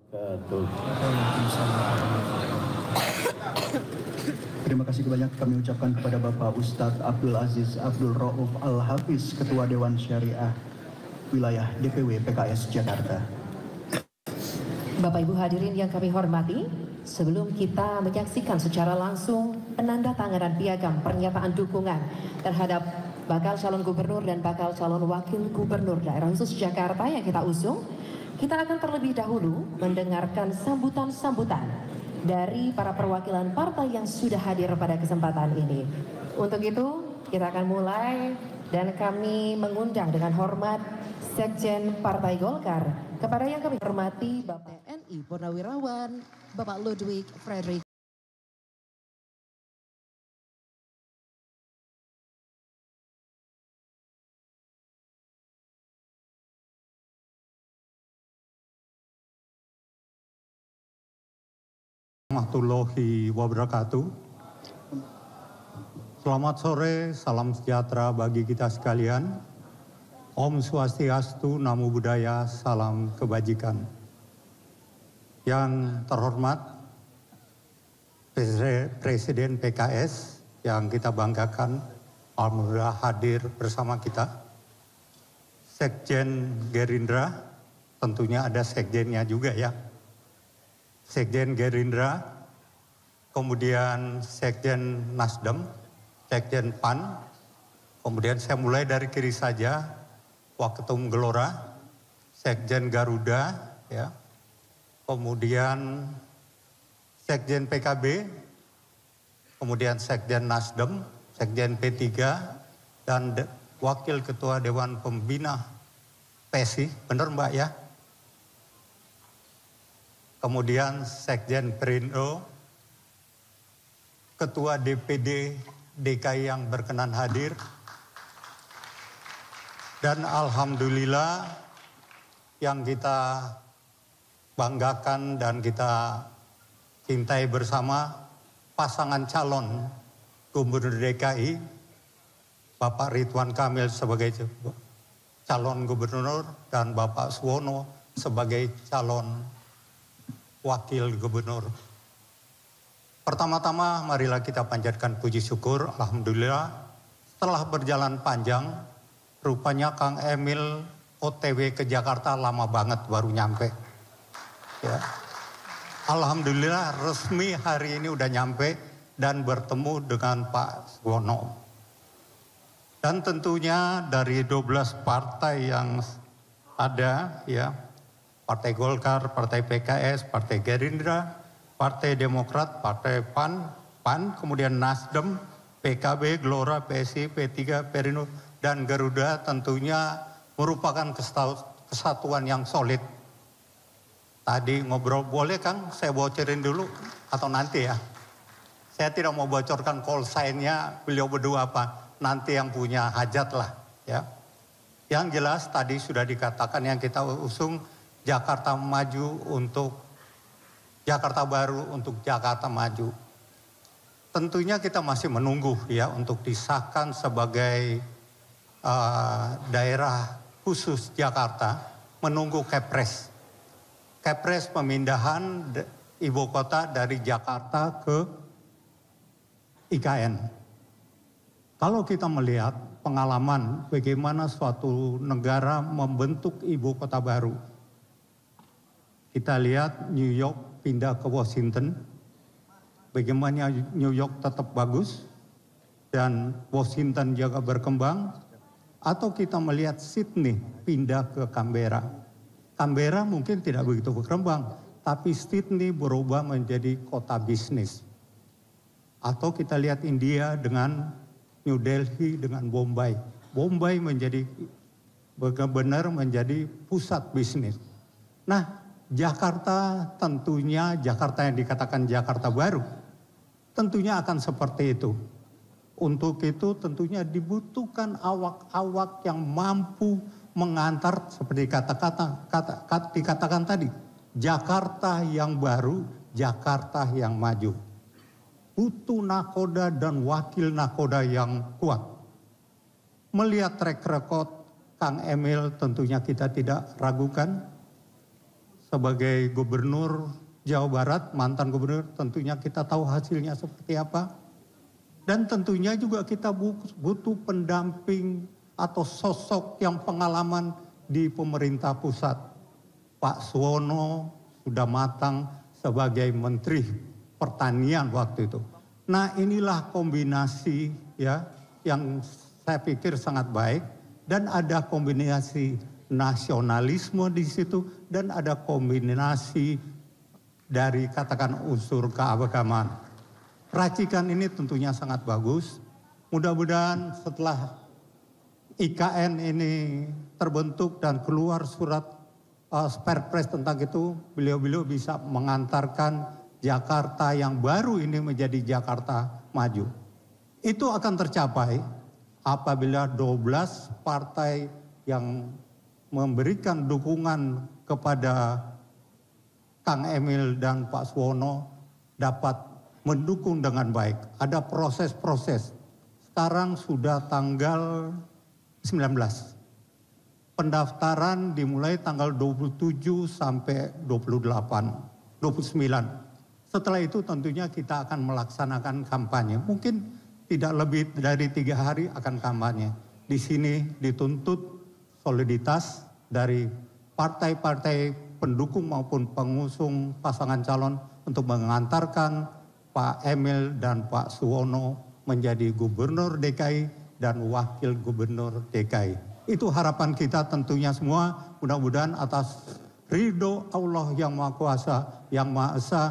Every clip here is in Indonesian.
Terima kasih banyak kami ucapkan kepada Bapak Ustadz Abdul Aziz Abdul Rauf Al-Hafiz, Ketua Dewan Syariah Wilayah DPW PKS Jakarta. Bapak Ibu hadirin yang kami hormati, sebelum kita menyaksikan secara langsung penandatanganan piagam pernyataan dukungan terhadap bakal calon gubernur dan bakal calon wakil gubernur daerah khusus Jakarta yang kita usung, kita akan terlebih dahulu mendengarkan sambutan-sambutan dari para perwakilan partai yang sudah hadir pada kesempatan ini. Untuk itu, kita akan mulai dan kami mengundang dengan hormat Sekjen Partai Golkar kepada yang kami hormati Bapak TNI Purnawirawan Bapak Ludwig Frederick. Warahmatullahi wabarakatuh. Selamat sore, salam sejahtera bagi kita sekalian. Om Swastiastu, Namo Buddhaya, salam kebajikan. Yang terhormat Presiden PKS yang kita banggakan, alhamdulillah hadir bersama kita. Sekjen Gerindra, tentunya ada sekjennya juga ya. Sekjen Gerindra, kemudian Sekjen Nasdem, Sekjen PAN, kemudian saya mulai dari kiri saja, Waketum Gelora, Sekjen Garuda, ya, kemudian Sekjen PKB, kemudian Sekjen Nasdem, Sekjen P3, dan Wakil Ketua Dewan Pembina PSI, benar Mbak ya? Kemudian Sekjen Perindo, Ketua DPD DKI yang berkenan hadir, dan alhamdulillah yang kita banggakan dan kita cintai bersama pasangan calon Gubernur DKI, Bapak Ridwan Kamil sebagai calon gubernur dan Bapak Suwono sebagai calon wakil gubernur. Pertama-tama marilah kita panjatkan puji syukur, alhamdulillah setelah berjalan panjang, rupanya Kang Emil OTW ke Jakarta lama banget baru nyampe. Ya. Alhamdulillah resmi hari ini udah nyampe dan bertemu dengan Pak Suwono. Dan tentunya dari 12 partai yang ada ya, Partai Golkar, Partai PKS, Partai Gerindra, Partai Demokrat, Partai PAN, kemudian Nasdem, PKB, Gelora, PSI, P3, Perindo, dan Garuda tentunya merupakan kesatuan yang solid. Tadi ngobrol, boleh Kang saya bocorin dulu atau nanti ya? Saya tidak mau bocorkan call sign-nya beliau berdua apa, nanti yang punya hajat lah ya. Yang jelas tadi sudah dikatakan yang kita usung Jakarta Maju untuk Jakarta Baru untuk Jakarta Maju. Tentunya kita masih menunggu ya untuk disahkan sebagai daerah khusus Jakarta, menunggu Kepres. Kepres pemindahan ibu kota dari Jakarta ke IKN. Kalau kita melihat pengalaman bagaimana suatu negara membentuk ibu kota baru, kita lihat New York pindah ke Washington, bagaimana New York tetap bagus dan Washington juga berkembang. Atau kita melihat Sydney pindah ke Canberra. Canberra mungkin tidak begitu berkembang, tapi Sydney berubah menjadi kota bisnis. Atau kita lihat India dengan New Delhi dengan Bombay. Bombay menjadi benar-benar menjadi pusat bisnis. Nah, Jakarta tentunya, Jakarta yang dikatakan Jakarta Baru, tentunya akan seperti itu. Untuk itu tentunya dibutuhkan awak-awak yang mampu mengantar seperti dikatakan tadi, Jakarta yang baru, Jakarta yang maju. Butuh nakoda dan wakil nakoda yang kuat. Melihat track record Kang Emil tentunya kita tidak ragukan. sebagai gubernur Jawa Barat, mantan gubernur, tentunya kita tahu hasilnya seperti apa. Dan tentunya juga kita butuh pendamping atau sosok yang pengalaman di pemerintah pusat. Pak Suwono sudah matang sebagai Menteri Pertanian waktu itu. Nah, inilah kombinasi ya yang saya pikir sangat baik, dan ada kombinasi nasionalisme di situ, dan ada kombinasi dari katakan unsur keagamaan. Racikan ini tentunya sangat bagus. Mudah-mudahan setelah IKN ini terbentuk dan keluar surat Perpres tentang itu, beliau-beliau bisa mengantarkan Jakarta yang baru ini menjadi Jakarta maju. Itu akan tercapai apabila 12 partai yang memberikan dukungan kepada Kang Emil dan Pak Suwono dapat mendukung dengan baik. Ada proses-proses. Sekarang sudah tanggal 19. Pendaftaran dimulai tanggal 27 sampai 29. Setelah itu tentunya kita akan melaksanakan kampanye. Mungkin tidak lebih dari 3 hari akan kampanye. Di sini dituntut soliditas dari partai-partai pendukung maupun pengusung pasangan calon untuk mengantarkan Pak Emil dan Pak Suwono menjadi gubernur DKI dan wakil gubernur DKI. Itu harapan kita tentunya semua, mudah-mudahan atas ridho Allah yang Maha Kuasa, yang Maha Esa,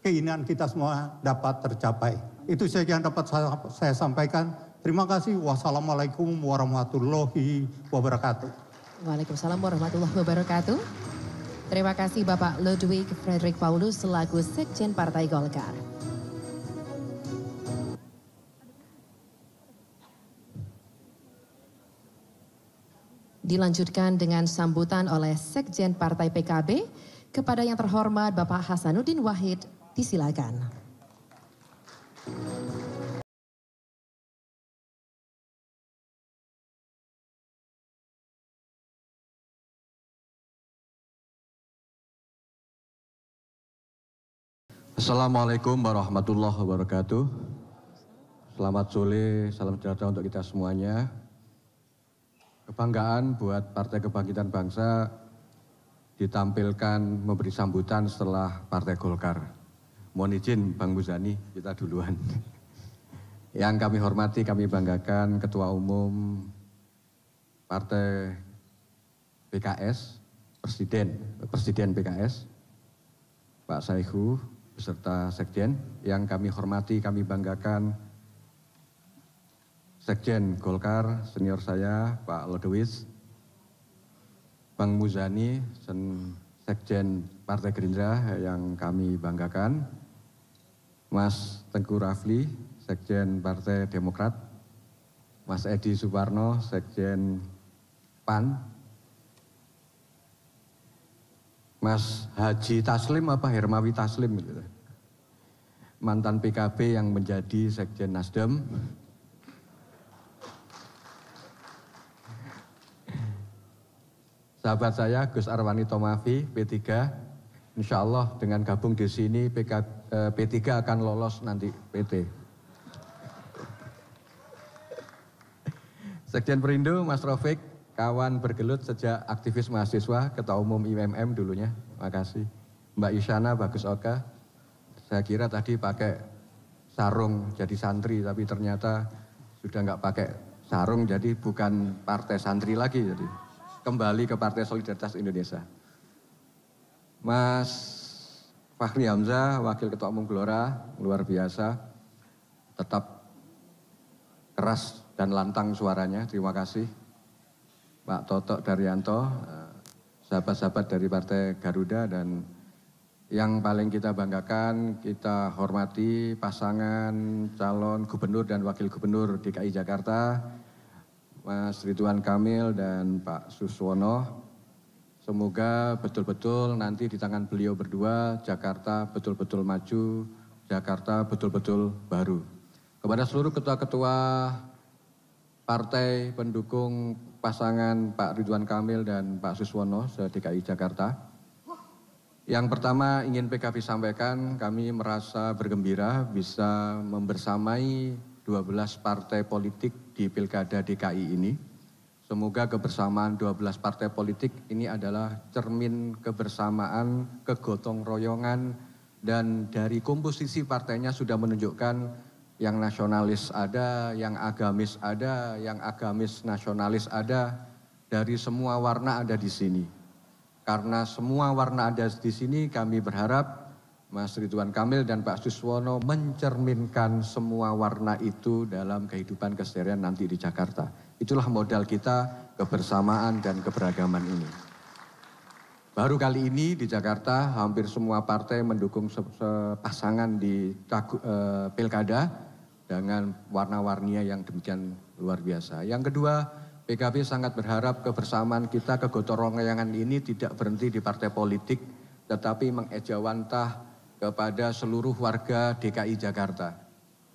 keinginan kita semua dapat tercapai. Itu saja yang dapat saya sampaikan. Terima kasih. Wassalamualaikum warahmatullahi wabarakatuh. Waalaikumsalam warahmatullahi wabarakatuh. Terima kasih Bapak Ludwig Frederick Paulus selaku Sekjen Partai Golkar. Dilanjutkan dengan sambutan oleh Sekjen Partai PKB kepada yang terhormat Bapak Hasanuddin Wahid, disilakan. Assalamualaikum warahmatullahi wabarakatuh. Selamat sore, salam sejahtera untuk kita semuanya. Kebanggaan buat Partai Kebangkitan Bangsa ditampilkan memberi sambutan setelah Partai Golkar. Mohon izin Bang Muzani, kita duluan. Yang kami hormati, kami banggakan Ketua Umum Partai PKS, Presiden PKS, Pak Saihu, beserta Sekjen. Yang kami hormati, kami banggakan Sekjen Golkar, senior saya, Pak Ludwig, Bang Muzani, Sekjen Partai Gerindra yang kami banggakan, Mas Tengku Rafli, Sekjen Partai Demokrat, Mas Edi Suparno, Sekjen PAN, Mas Haji Taslim apa Hermawi Taslim, gitu. Mantan PKB yang menjadi Sekjen Nasdem, sahabat saya Gus Arwani Tomafi, P3, insya Allah dengan gabung di sini P3 akan lolos nanti PT. Sekjen Perindo, Mas Rafiq, kawan bergelut sejak aktivis mahasiswa, Ketua Umum IMM dulunya, makasih. Mbak Isyana, Bagus Oka, saya kira tadi pakai sarung jadi santri, tapi ternyata sudah nggak pakai sarung, jadi bukan partai santri lagi, jadi kembali ke Partai Solidaritas Indonesia. Mas Fahri Hamzah, Wakil Ketua Umum Gelora, luar biasa, tetap keras dan lantang suaranya, terima kasih. Pak Toto Daryanto, sahabat-sahabat dari Partai Garuda, dan yang paling kita banggakan, kita hormati pasangan calon gubernur dan wakil gubernur DKI Jakarta, Mas Ridwan Kamil dan Pak Suswono. Semoga betul-betul nanti di tangan beliau berdua Jakarta betul-betul maju, Jakarta betul-betul baru. Kepada seluruh ketua-ketua partai pendukung pasangan Pak Ridwan Kamil dan Pak Suswono se-DKI Jakarta. Yang pertama ingin PKB sampaikan, kami merasa bergembira bisa membersamai 12 partai politik di Pilkada DKI ini. Semoga kebersamaan 12 partai politik ini adalah cermin kebersamaan, kegotong royongan, dan dari komposisi partainya sudah menunjukkan yang nasionalis ada, yang agamis ada, yang agamis nasionalis ada, dari semua warna ada di sini. Karena semua warna ada di sini, kami berharap Mas Ridwan Kamil dan Pak Suswono mencerminkan semua warna itu dalam kehidupan keseharian nanti di Jakarta. Itulah modal kita, kebersamaan dan keberagaman ini. Baru kali ini di Jakarta hampir semua partai mendukung pasangan di Pilkada dengan warna-warninya yang demikian luar biasa. Yang kedua, PKB sangat berharap kebersamaan kita, kegotong royongan ini tidak berhenti di partai politik, tetapi mengejawantah kepada seluruh warga DKI Jakarta.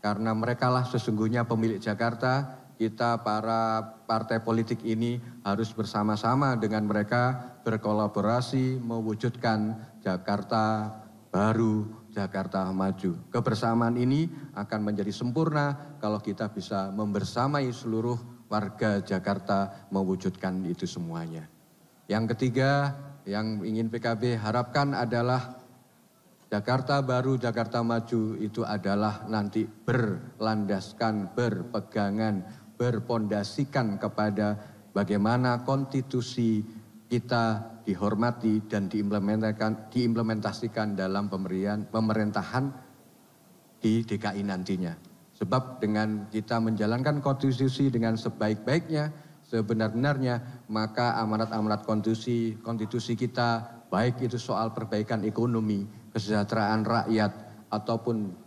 Karena merekalah sesungguhnya pemilik Jakarta, kita para partai politik ini harus bersama-sama dengan mereka berkolaborasi mewujudkan Jakarta baru, Jakarta maju. Kebersamaan ini akan menjadi sempurna kalau kita bisa membersamai seluruh warga Jakarta mewujudkan itu semuanya. Yang ketiga, yang ingin PKB harapkan adalah Jakarta baru, Jakarta maju itu adalah nanti berlandaskan, berpegangan, berpondasikan kepada bagaimana konstitusi kita dihormati dan diimplementasikan dalam pemerintahan di DKI nantinya. Sebab dengan kita menjalankan konstitusi dengan sebaik-baiknya, sebenar-benarnya, maka amanat-amanat konstitusi kita, baik itu soal perbaikan ekonomi, kesejahteraan rakyat, ataupun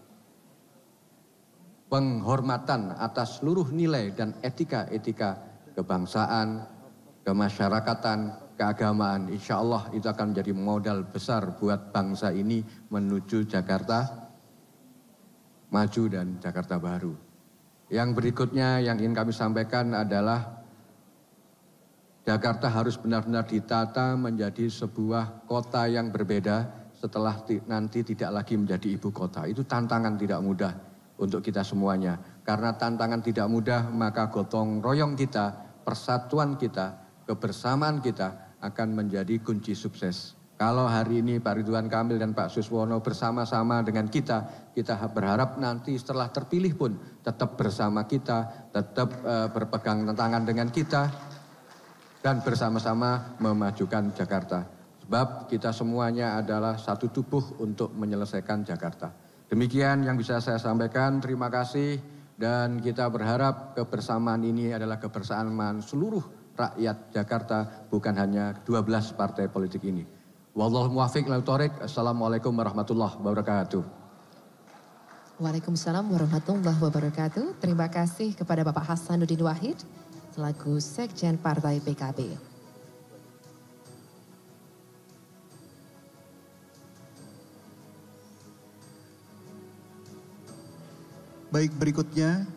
penghormatan atas seluruh nilai dan etika-etika kebangsaan, kemasyarakatan, keagamaan, insya Allah itu akan menjadi modal besar buat bangsa ini menuju Jakarta maju dan Jakarta baru. Yang berikutnya yang ingin kami sampaikan adalah Jakarta harus benar-benar ditata menjadi sebuah kota yang berbeda setelah nanti tidak lagi menjadi ibu kota. Itu tantangan tidak mudah untuk kita semuanya. Karena tantangan tidak mudah, maka gotong royong kita, persatuan kita, kebersamaan kita akan menjadi kunci sukses. Kalau hari ini Pak Ridwan Kamil dan Pak Suswono bersama-sama dengan kita berharap nanti setelah terpilih pun tetap bersama kita, tetap berpegang tangan dengan kita, dan bersama-sama memajukan Jakarta. Sebab kita semuanya adalah satu tubuh untuk menyelesaikan Jakarta. Demikian yang bisa saya sampaikan, terima kasih, dan kita berharap kebersamaan ini adalah kebersamaan seluruh rakyat Jakarta, bukan hanya 12 partai politik ini. Wallahu muwaffiq ila thoriq. Assalamualaikum warahmatullahi wabarakatuh. Waalaikumsalam warahmatullahi wabarakatuh. Terima kasih kepada Bapak Hasanuddin Wahid selaku Sekjen Partai PKB. Baik, berikutnya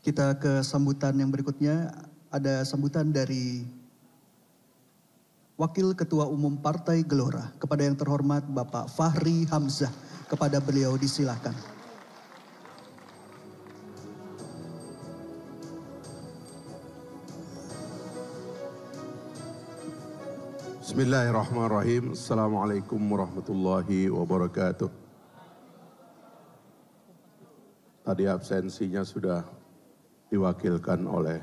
kita ke sambutan yang berikutnya. Ada sambutan dari Wakil Ketua Umum Partai Gelora. Kepada yang terhormat Bapak Fahri Hamzah. Kepada beliau disilakan. Bismillahirrahmanirrahim. Assalamualaikum warahmatullahi wabarakatuh. Tadi absensinya sudah diwakilkan oleh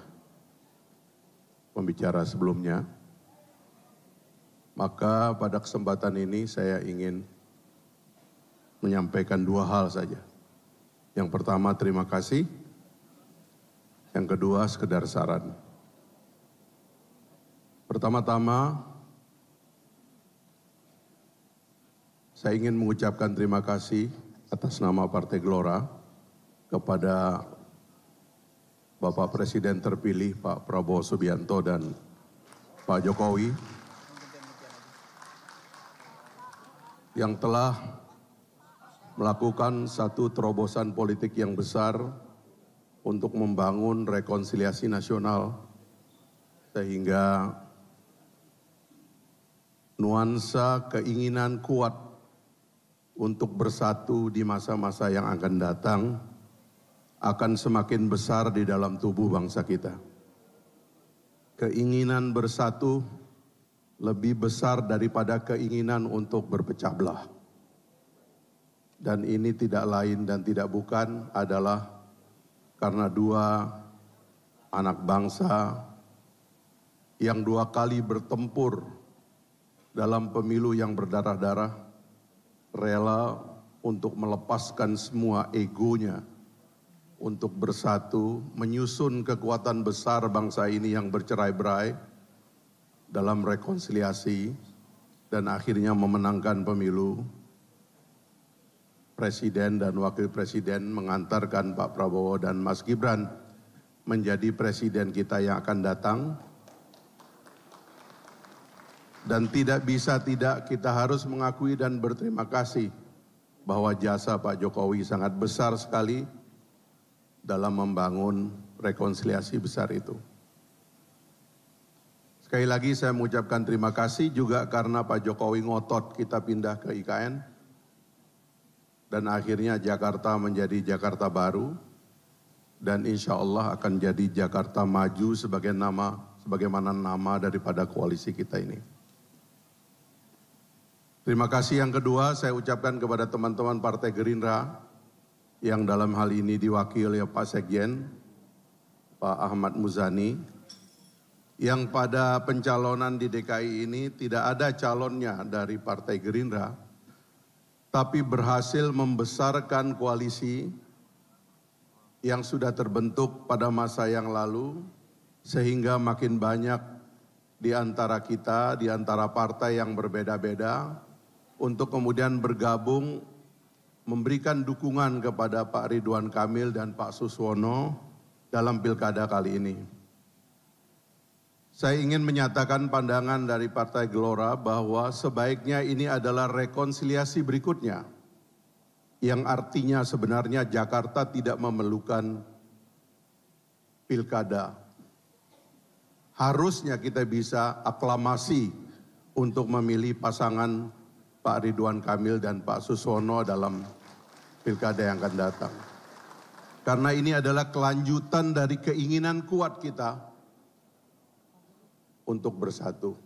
pembicara sebelumnya. Maka pada kesempatan ini saya ingin menyampaikan dua hal saja. Yang pertama terima kasih, yang kedua sekedar saran. Pertama-tama saya ingin mengucapkan terima kasih atas nama Partai Gelora kepada Bapak Presiden terpilih Pak Prabowo Subianto dan Pak Jokowi yang telah melakukan satu terobosan politik yang besar untuk membangun rekonsiliasi nasional sehingga nuansa keinginan kuat untuk bersatu di masa-masa yang akan datang akan semakin besar di dalam tubuh bangsa kita. Keinginan bersatu lebih besar daripada keinginan untuk berpecah belah. Dan ini tidak lain dan tidak bukan adalah karena dua anak bangsa yang dua kali bertempur dalam pemilu yang berdarah-darah, rela untuk melepaskan semua egonya, untuk bersatu, menyusun kekuatan besar bangsa ini yang bercerai-berai dalam rekonsiliasi, dan akhirnya memenangkan pemilu. Presiden dan Wakil Presiden mengantarkan Pak Prabowo dan Mas Gibran menjadi presiden kita yang akan datang. Dan tidak bisa tidak, kita harus mengakui dan berterima kasih bahwa jasa Pak Jokowi sangat besar sekali dalam membangun rekonsiliasi besar itu. Sekali lagi saya mengucapkan terima kasih juga karena Pak Jokowi ngotot kita pindah ke IKN. Dan akhirnya Jakarta menjadi Jakarta baru. Dan insya Allah akan jadi Jakarta maju sebagaimana nama daripada koalisi kita ini. Terima kasih yang kedua saya ucapkan kepada teman-teman Partai Gerindra yang dalam hal ini diwakili oleh Pak Sekjen, Pak Ahmad Muzani, yang pada pencalonan di DKI ini tidak ada calonnya dari Partai Gerindra, tapi berhasil membesarkan koalisi yang sudah terbentuk pada masa yang lalu, sehingga makin banyak di antara kita, di antara partai yang berbeda-beda, untuk kemudian bergabung memberikan dukungan kepada Pak Ridwan Kamil dan Pak Suswono dalam pilkada kali ini. Saya ingin menyatakan pandangan dari Partai Gelora bahwa sebaiknya ini adalah rekonsiliasi berikutnya, yang artinya sebenarnya Jakarta tidak memerlukan pilkada. Harusnya kita bisa aklamasi untuk memilih pasangan Pak Ridwan Kamil dan Pak Suswono dalam pilkada yang akan datang. Karena ini adalah kelanjutan dari keinginan kuat kita untuk bersatu.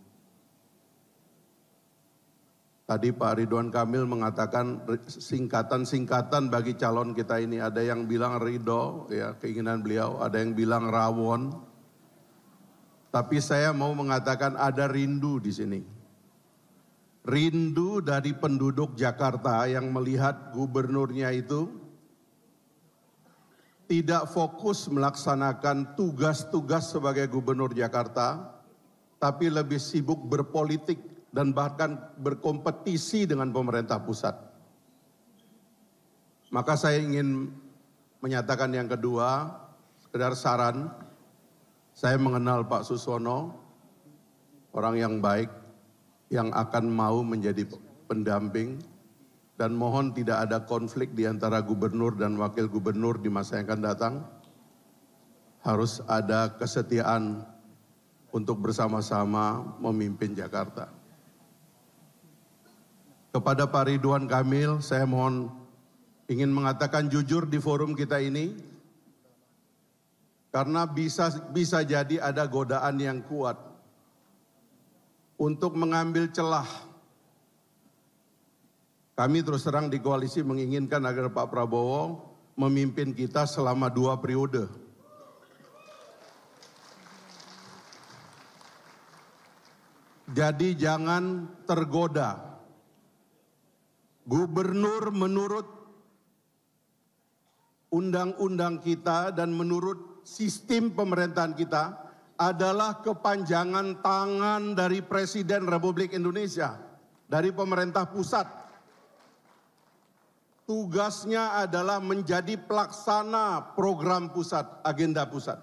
Tadi Pak Ridwan Kamil mengatakan singkatan-singkatan bagi calon kita ini. Ada yang bilang ridho, ya keinginan beliau. Ada yang bilang rawon. Tapi saya mau mengatakan ada rindu di sini. Rindu dari penduduk Jakarta yang melihat gubernurnya itu tidak fokus melaksanakan tugas-tugas sebagai gubernur Jakarta, tapi lebih sibuk berpolitik dan bahkan berkompetisi dengan pemerintah pusat. Maka saya ingin menyatakan yang kedua, sekedar saran, saya mengenal Pak Suswono, orang yang baik, yang akan mau menjadi pendamping, dan mohon tidak ada konflik di antara gubernur dan wakil gubernur di masa yang akan datang. Harus ada kesetiaan untuk bersama-sama memimpin Jakarta. Kepada Pak Ridwan Kamil, saya ingin mengatakan jujur di forum kita ini, karena bisa jadi ada godaan yang kuat untuk mengambil celah. Kami terus terang di koalisi menginginkan agar Pak Prabowo memimpin kita selama 2 periode. Jadi jangan tergoda. Gubernur menurut undang-undang kita dan menurut sistem pemerintahan kita adalah kepanjangan tangan dari Presiden Republik Indonesia, dari pemerintah pusat. Tugasnya adalah menjadi pelaksana program pusat, agenda pusat.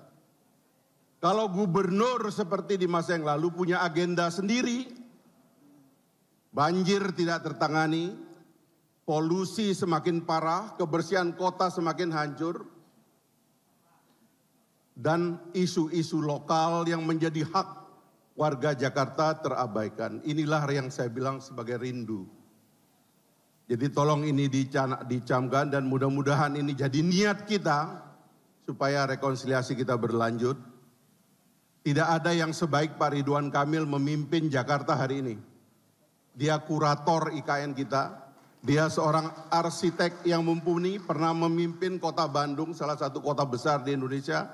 Kalau gubernur seperti di masa yang lalu punya agenda sendiri, banjir tidak tertangani, polusi semakin parah, kebersihan kota semakin hancur, dan isu-isu lokal yang menjadi hak warga Jakarta terabaikan. Inilah yang saya bilang sebagai rindu. Jadi tolong ini dicamkan dan mudah-mudahan ini jadi niat kita supaya rekonsiliasi kita berlanjut. Tidak ada yang sebaik Pak Ridwan Kamil memimpin Jakarta hari ini. Dia kurator IKN kita, dia seorang arsitek yang mumpuni, pernah memimpin kota Bandung, salah satu kota besar di Indonesia,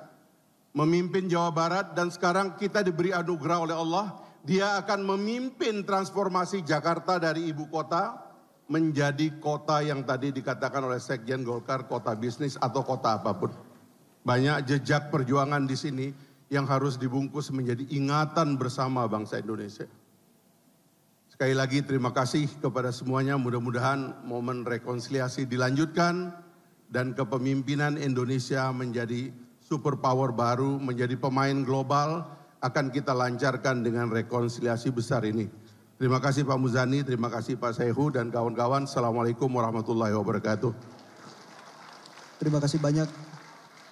memimpin Jawa Barat, dan sekarang kita diberi anugerah oleh Allah, dia akan memimpin transformasi Jakarta dari ibu kota menjadi kota yang tadi dikatakan oleh Sekjen Golkar, kota bisnis atau kota apapun. Banyak jejak perjuangan di sini yang harus dibungkus menjadi ingatan bersama bangsa Indonesia. Sekali lagi terima kasih kepada semuanya, mudah-mudahan momen rekonsiliasi dilanjutkan dan kepemimpinan Indonesia menjadi superpower baru, menjadi pemain global, akan kita lancarkan dengan rekonsiliasi besar ini. Terima kasih Pak Muzani, terima kasih Pak Sehu dan kawan-kawan. Assalamualaikum warahmatullahi wabarakatuh. Terima kasih banyak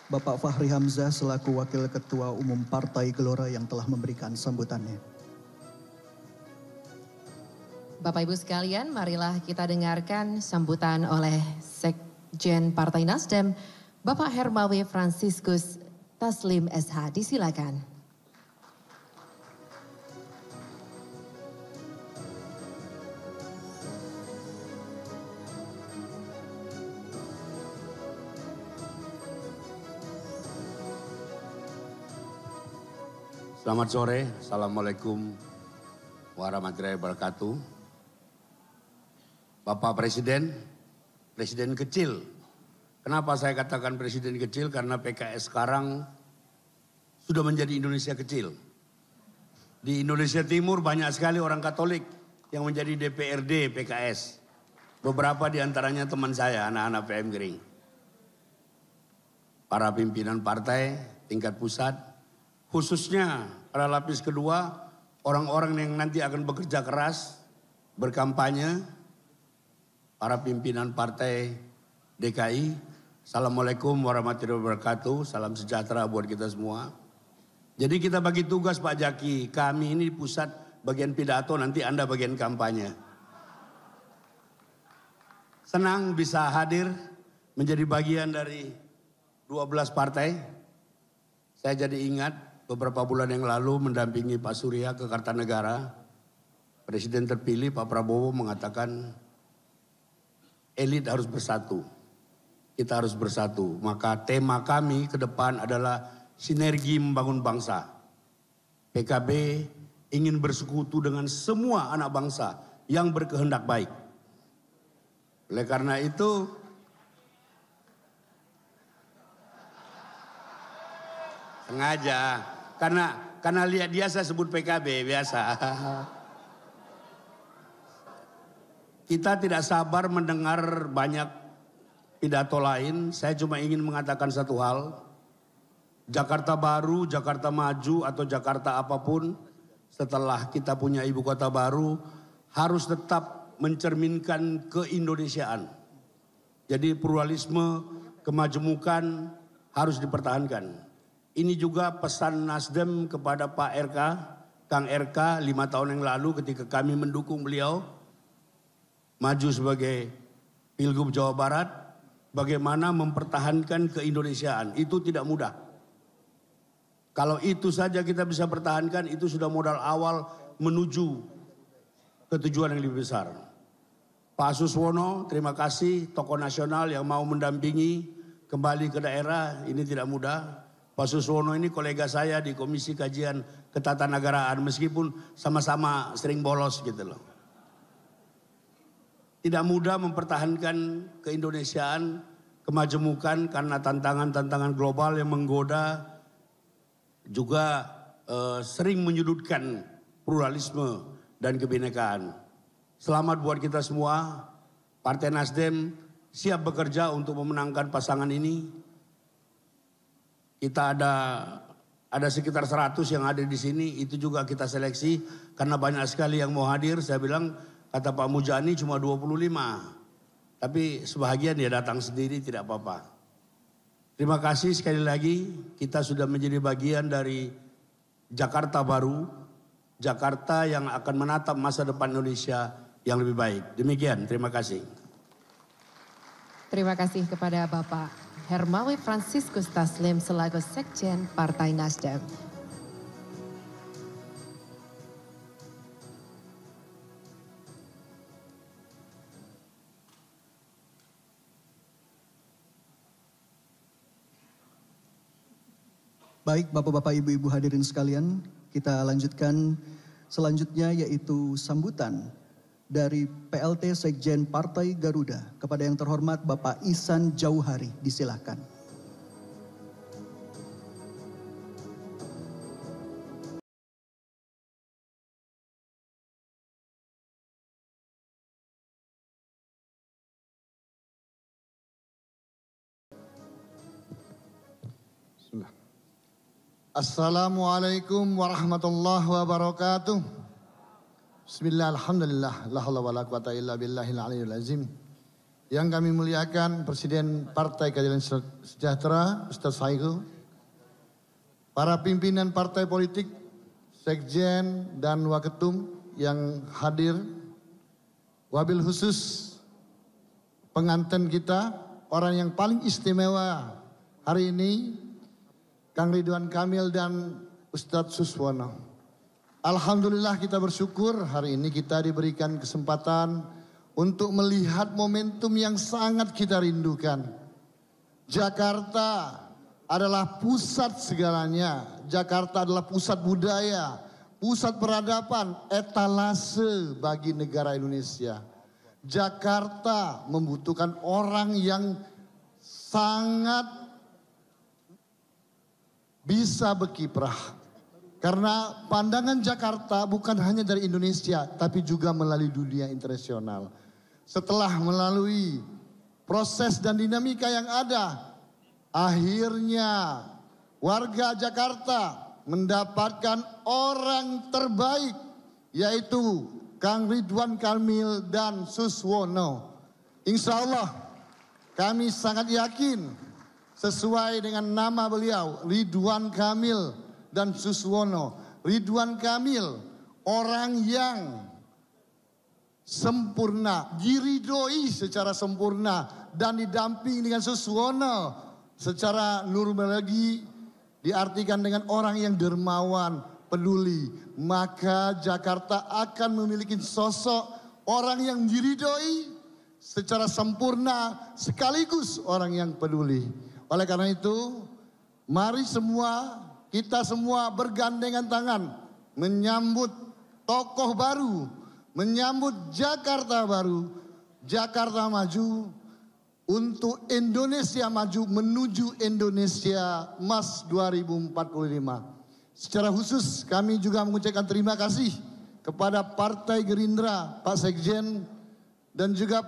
Bapak Fahri Hamzah selaku Wakil Ketua Umum Partai Gelora yang telah memberikan sambutannya. Bapak Ibu sekalian, marilah kita dengarkan sambutan oleh Sekjen Partai Nasdem, Bapak Hermawi Franciscus Taslim SH. Disilakan. Selamat sore, Assalamualaikum warahmatullahi wabarakatuh. Bapak Presiden, Presiden kecil. Kenapa saya katakan Presiden kecil? Karena PKS sekarang sudah menjadi Indonesia kecil. Di Indonesia Timur banyak sekali orang Katolik yang menjadi DPRD PKS. Beberapa di antaranya teman saya, anak-anak PM Gering. Para pimpinan partai tingkat pusat, khususnya pada lapis kedua, orang-orang yang nanti akan bekerja keras, berkampanye, para pimpinan partai DKI. Assalamualaikum warahmatullahi wabarakatuh, salam sejahtera buat kita semua. Jadi kita bagi tugas Pak Jaki, kami ini pusat bagian pidato, nanti Anda bagian kampanye. Senang bisa hadir menjadi bagian dari 12 partai. Saya jadi ingat beberapa bulan yang lalu mendampingi Pak Surya ke Kartanegara. Presiden terpilih Pak Prabowo mengatakan elit harus bersatu. Kita harus bersatu. Maka tema kami ke depan adalah sinergi membangun bangsa. PKB ingin bersekutu dengan semua anak bangsa yang berkehendak baik. Oleh karena itu, sengaja, karena lihat dia saya sebut PKB biasa. Kita tidak sabar mendengar banyak pidato lain. Saya cuma ingin mengatakan satu hal. Jakarta baru, Jakarta maju atau Jakarta apapun, setelah kita punya ibu kota baru, harus tetap mencerminkan keindonesiaan. Jadi pluralisme, kemajemukan harus dipertahankan. Ini juga pesan Nasdem kepada Pak RK, Kang RK 5 tahun yang lalu ketika kami mendukung beliau maju sebagai Pilgub Jawa Barat, bagaimana mempertahankan keindonesiaan. Itu tidak mudah. Kalau itu saja kita bisa pertahankan, itu sudah modal awal menuju ke tujuan yang lebih besar. Pak Suswono, terima kasih, tokoh nasional yang mau mendampingi kembali ke daerah, ini tidak mudah. Pak Suswono ini kolega saya di Komisi Kajian Ketatanegaraan, meskipun sama-sama sering bolos gitu loh. Tidak mudah mempertahankan keindonesiaan, kemajemukan karena tantangan-tantangan global yang menggoda, juga sering menyudutkan pluralisme dan kebinekaan. Selamat buat kita semua, Partai Nasdem siap bekerja untuk memenangkan pasangan ini. Kita ada sekitar 100 yang ada di sini, itu juga kita seleksi karena banyak sekali yang mau hadir. Saya bilang, kata Pak Muzani cuma 25, tapi sebahagian dia datang sendiri tidak apa-apa. Terima kasih sekali lagi, kita sudah menjadi bagian dari Jakarta baru, Jakarta yang akan menatap masa depan Indonesia yang lebih baik. Demikian, terima kasih. Terima kasih kepada Bapak Hermawi Franciscus Taslim selaku Sekjen Partai Nasdem. Baik, Bapak-Bapak, Ibu-Ibu hadirin sekalian, kita lanjutkan selanjutnya yaitu sambutan dari PLT Sekjen Partai Garuda kepada yang terhormat Bapak Ihsan Jauhari. Disilakan. Assalamualaikum warahmatullahi wabarakatuh. Bismillah, alhamdulillah, la haula wala quwata illa billahil aliyyil azim. Yang kami muliakan Presiden Partai Keadilan Sejahtera, Ustaz Saihu, para pimpinan partai politik, sekjen dan waketum yang hadir, wabil khusus pengantin kita, orang yang paling istimewa hari ini, Kang Ridwan Kamil dan Ustadz Suswono. Alhamdulillah kita bersyukur hari ini kita diberikan kesempatan untuk melihat momentum yang sangat kita rindukan. Jakarta adalah pusat segalanya. Jakarta adalah pusat budaya, pusat peradaban, etalase bagi negara Indonesia. Jakarta membutuhkan orang yang sangat bisa berkiprah. Karena pandangan Jakarta bukan hanya dari Indonesia, tapi juga melalui dunia internasional. Setelah melalui proses dan dinamika yang ada, akhirnya warga Jakarta mendapatkan orang terbaik, yaitu Kang Ridwan Kamil dan Suswono. Insya Allah kami sangat yakin sesuai dengan nama beliau, Ridwan Kamil dan Suswono. Ridwan Kamil, orang yang sempurna, diridhoi secara sempurna, dan didampingi dengan Suswono secara numerologi diartikan dengan orang yang dermawan, peduli. Maka Jakarta akan memiliki sosok orang yang diridhoi secara sempurna sekaligus orang yang peduli. Oleh karena itu, mari kita semua bergandengan tangan menyambut tokoh baru, menyambut Jakarta baru, Jakarta maju untuk Indonesia maju menuju Indonesia Emas 2045. Secara khusus kami juga mengucapkan terima kasih kepada Partai Gerindra, Pak Sekjen, dan juga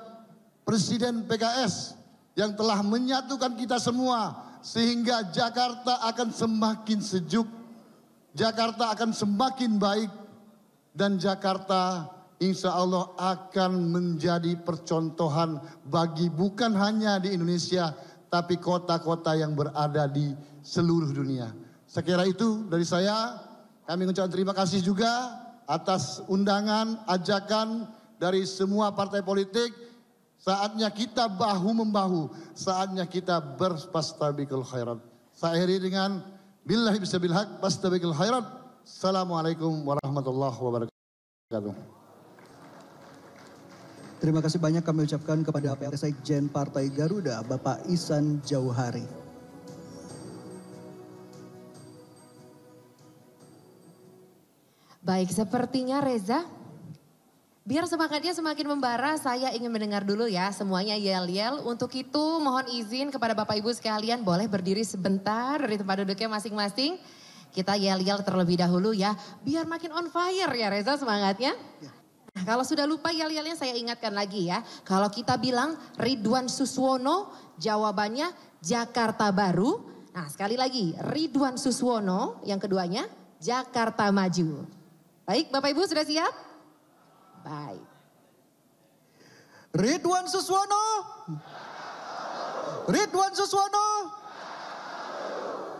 Presiden PKS yang telah menyatukan kita semua sehingga Jakarta akan semakin sejuk, Jakarta akan semakin baik, dan Jakarta insya Allah akan menjadi percontohan bagi bukan hanya di Indonesia tapi kota-kota yang berada di seluruh dunia. Sekira itu dari saya, kami mengucapkan terima kasih juga atas undangan, ajakan dari semua partai politik. Saatnya kita bahu-membahu, saatnya kita berfastabiqul khairat. Saya akhiri dengan billahi bisabil haq, fastabiqul khairat. Assalamualaikum warahmatullahi wabarakatuh. Terima kasih banyak kami ucapkan kepada PLT Sekjen Partai Garuda, Bapak Ihsan Jauhari. Baik, sepertinya Reza, biar semangatnya semakin membara, saya ingin mendengar dulu ya semuanya yel-yel. Untuk itu mohon izin kepada Bapak Ibu sekalian boleh berdiri sebentar dari tempat duduknya masing-masing. Kita yel-yel terlebih dahulu ya, biar makin on fire ya Reza semangatnya. Nah, kalau sudah lupa yel-yelnya saya ingatkan lagi ya. Kalau kita bilang Ridwan Suswono, jawabannya Jakarta Baru. Nah sekali lagi Ridwan Suswono, yang keduanya Jakarta Maju. Baik Bapak Ibu sudah siap? Baik. Ridwan Suswono. Ridwan Suswono.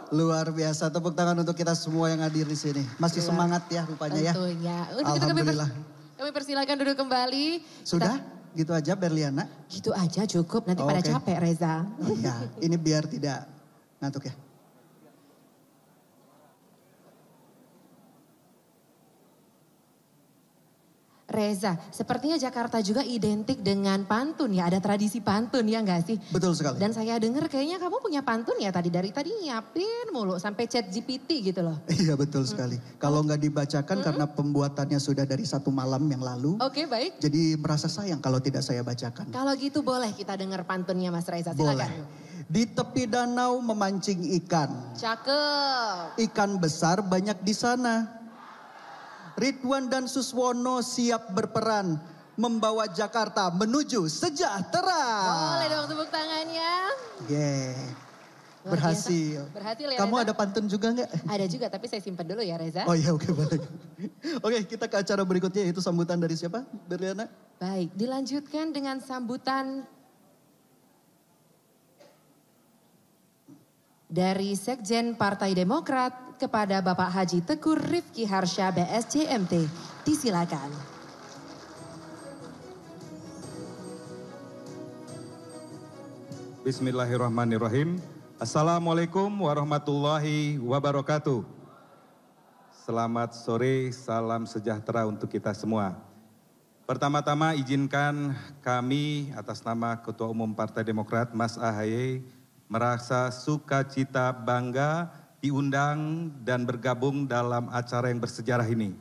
Luar biasa, tepuk tangan untuk kita semua yang hadir di sini. Masih semangat ya rupanya ya. Tentunya. Alhamdulillah. Kami persilakan duduk kembali. Sudah? Gitu aja Berliana? Gitu aja cukup, nanti pada Oke. capek Reza. Iya, ini biar tidak ngantuk ya. Reza, sepertinya Jakarta juga identik dengan pantun ya, ada tradisi pantun ya nggak sih? Betul sekali. Dan saya dengar kayaknya kamu punya pantun ya tadi nyiapin mulu sampai chat GPT gitu loh. Iya betul sekali. Kalau nggak dibacakan karena pembuatannya sudah dari 1 malam yang lalu. Oke, baik. Jadi merasa sayang kalau tidak saya bacakan. Kalau gitu boleh kita dengar pantunnya Mas Reza, silakan. Boleh. Di tepi danau memancing ikan. Cakep. Ikan besar banyak di sana. Ridwan dan Suswono siap berperan membawa Jakarta menuju sejahtera. Boleh dong tepuk tangannya. Yeah. Luar Berhasil. biasa. Berhasil ya Kamu Reza? ada pantun juga nggak? Ada juga tapi saya simpan dulu ya Reza. Oh iya oke boleh. Oke kita ke acara berikutnya yaitu sambutan dari siapa Berliana? Baik, dilanjutkan dengan sambutan dari Sekjen Partai Demokrat kepada Bapak Haji Teguh Rifki Harsha BSCMT. Disilakan. Bismillahirrahmanirrahim. Assalamualaikum warahmatullahi wabarakatuh. Selamat sore, salam sejahtera untuk kita semua. Pertama-tama izinkan kami atas nama Ketua Umum Partai Demokrat Mas AHY merasa sukacita bangga diundang dan bergabung dalam acara yang bersejarah ini.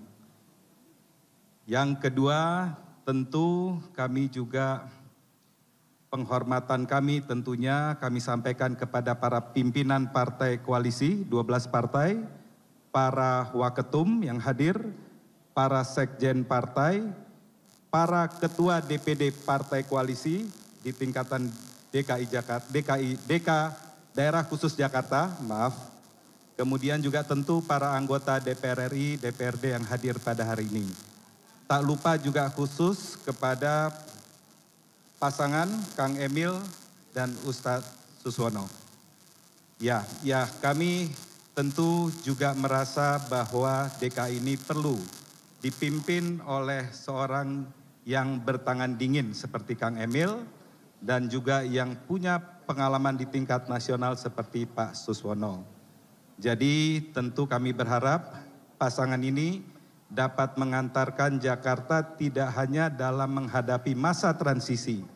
Yang kedua, tentu kami juga penghormatan kami tentunya kami sampaikan kepada para pimpinan partai koalisi, 12 partai, para waketum yang hadir, para sekjen partai, para ketua DPD partai koalisi di tingkatan Daerah Khusus Jakarta, kemudian juga tentu para anggota DPR RI, DPRD yang hadir pada hari ini. Tak lupa juga khusus kepada pasangan Kang Emil dan Ustadz Suswono. Ya, kami tentu juga merasa bahwa DKI ini perlu dipimpin oleh seorang yang bertangan dingin seperti Kang Emil dan juga yang punya pengalaman di tingkat nasional seperti Pak Suswono. Jadi tentu kami berharap pasangan ini dapat mengantarkan Jakarta tidak hanya dalam menghadapi masa transisi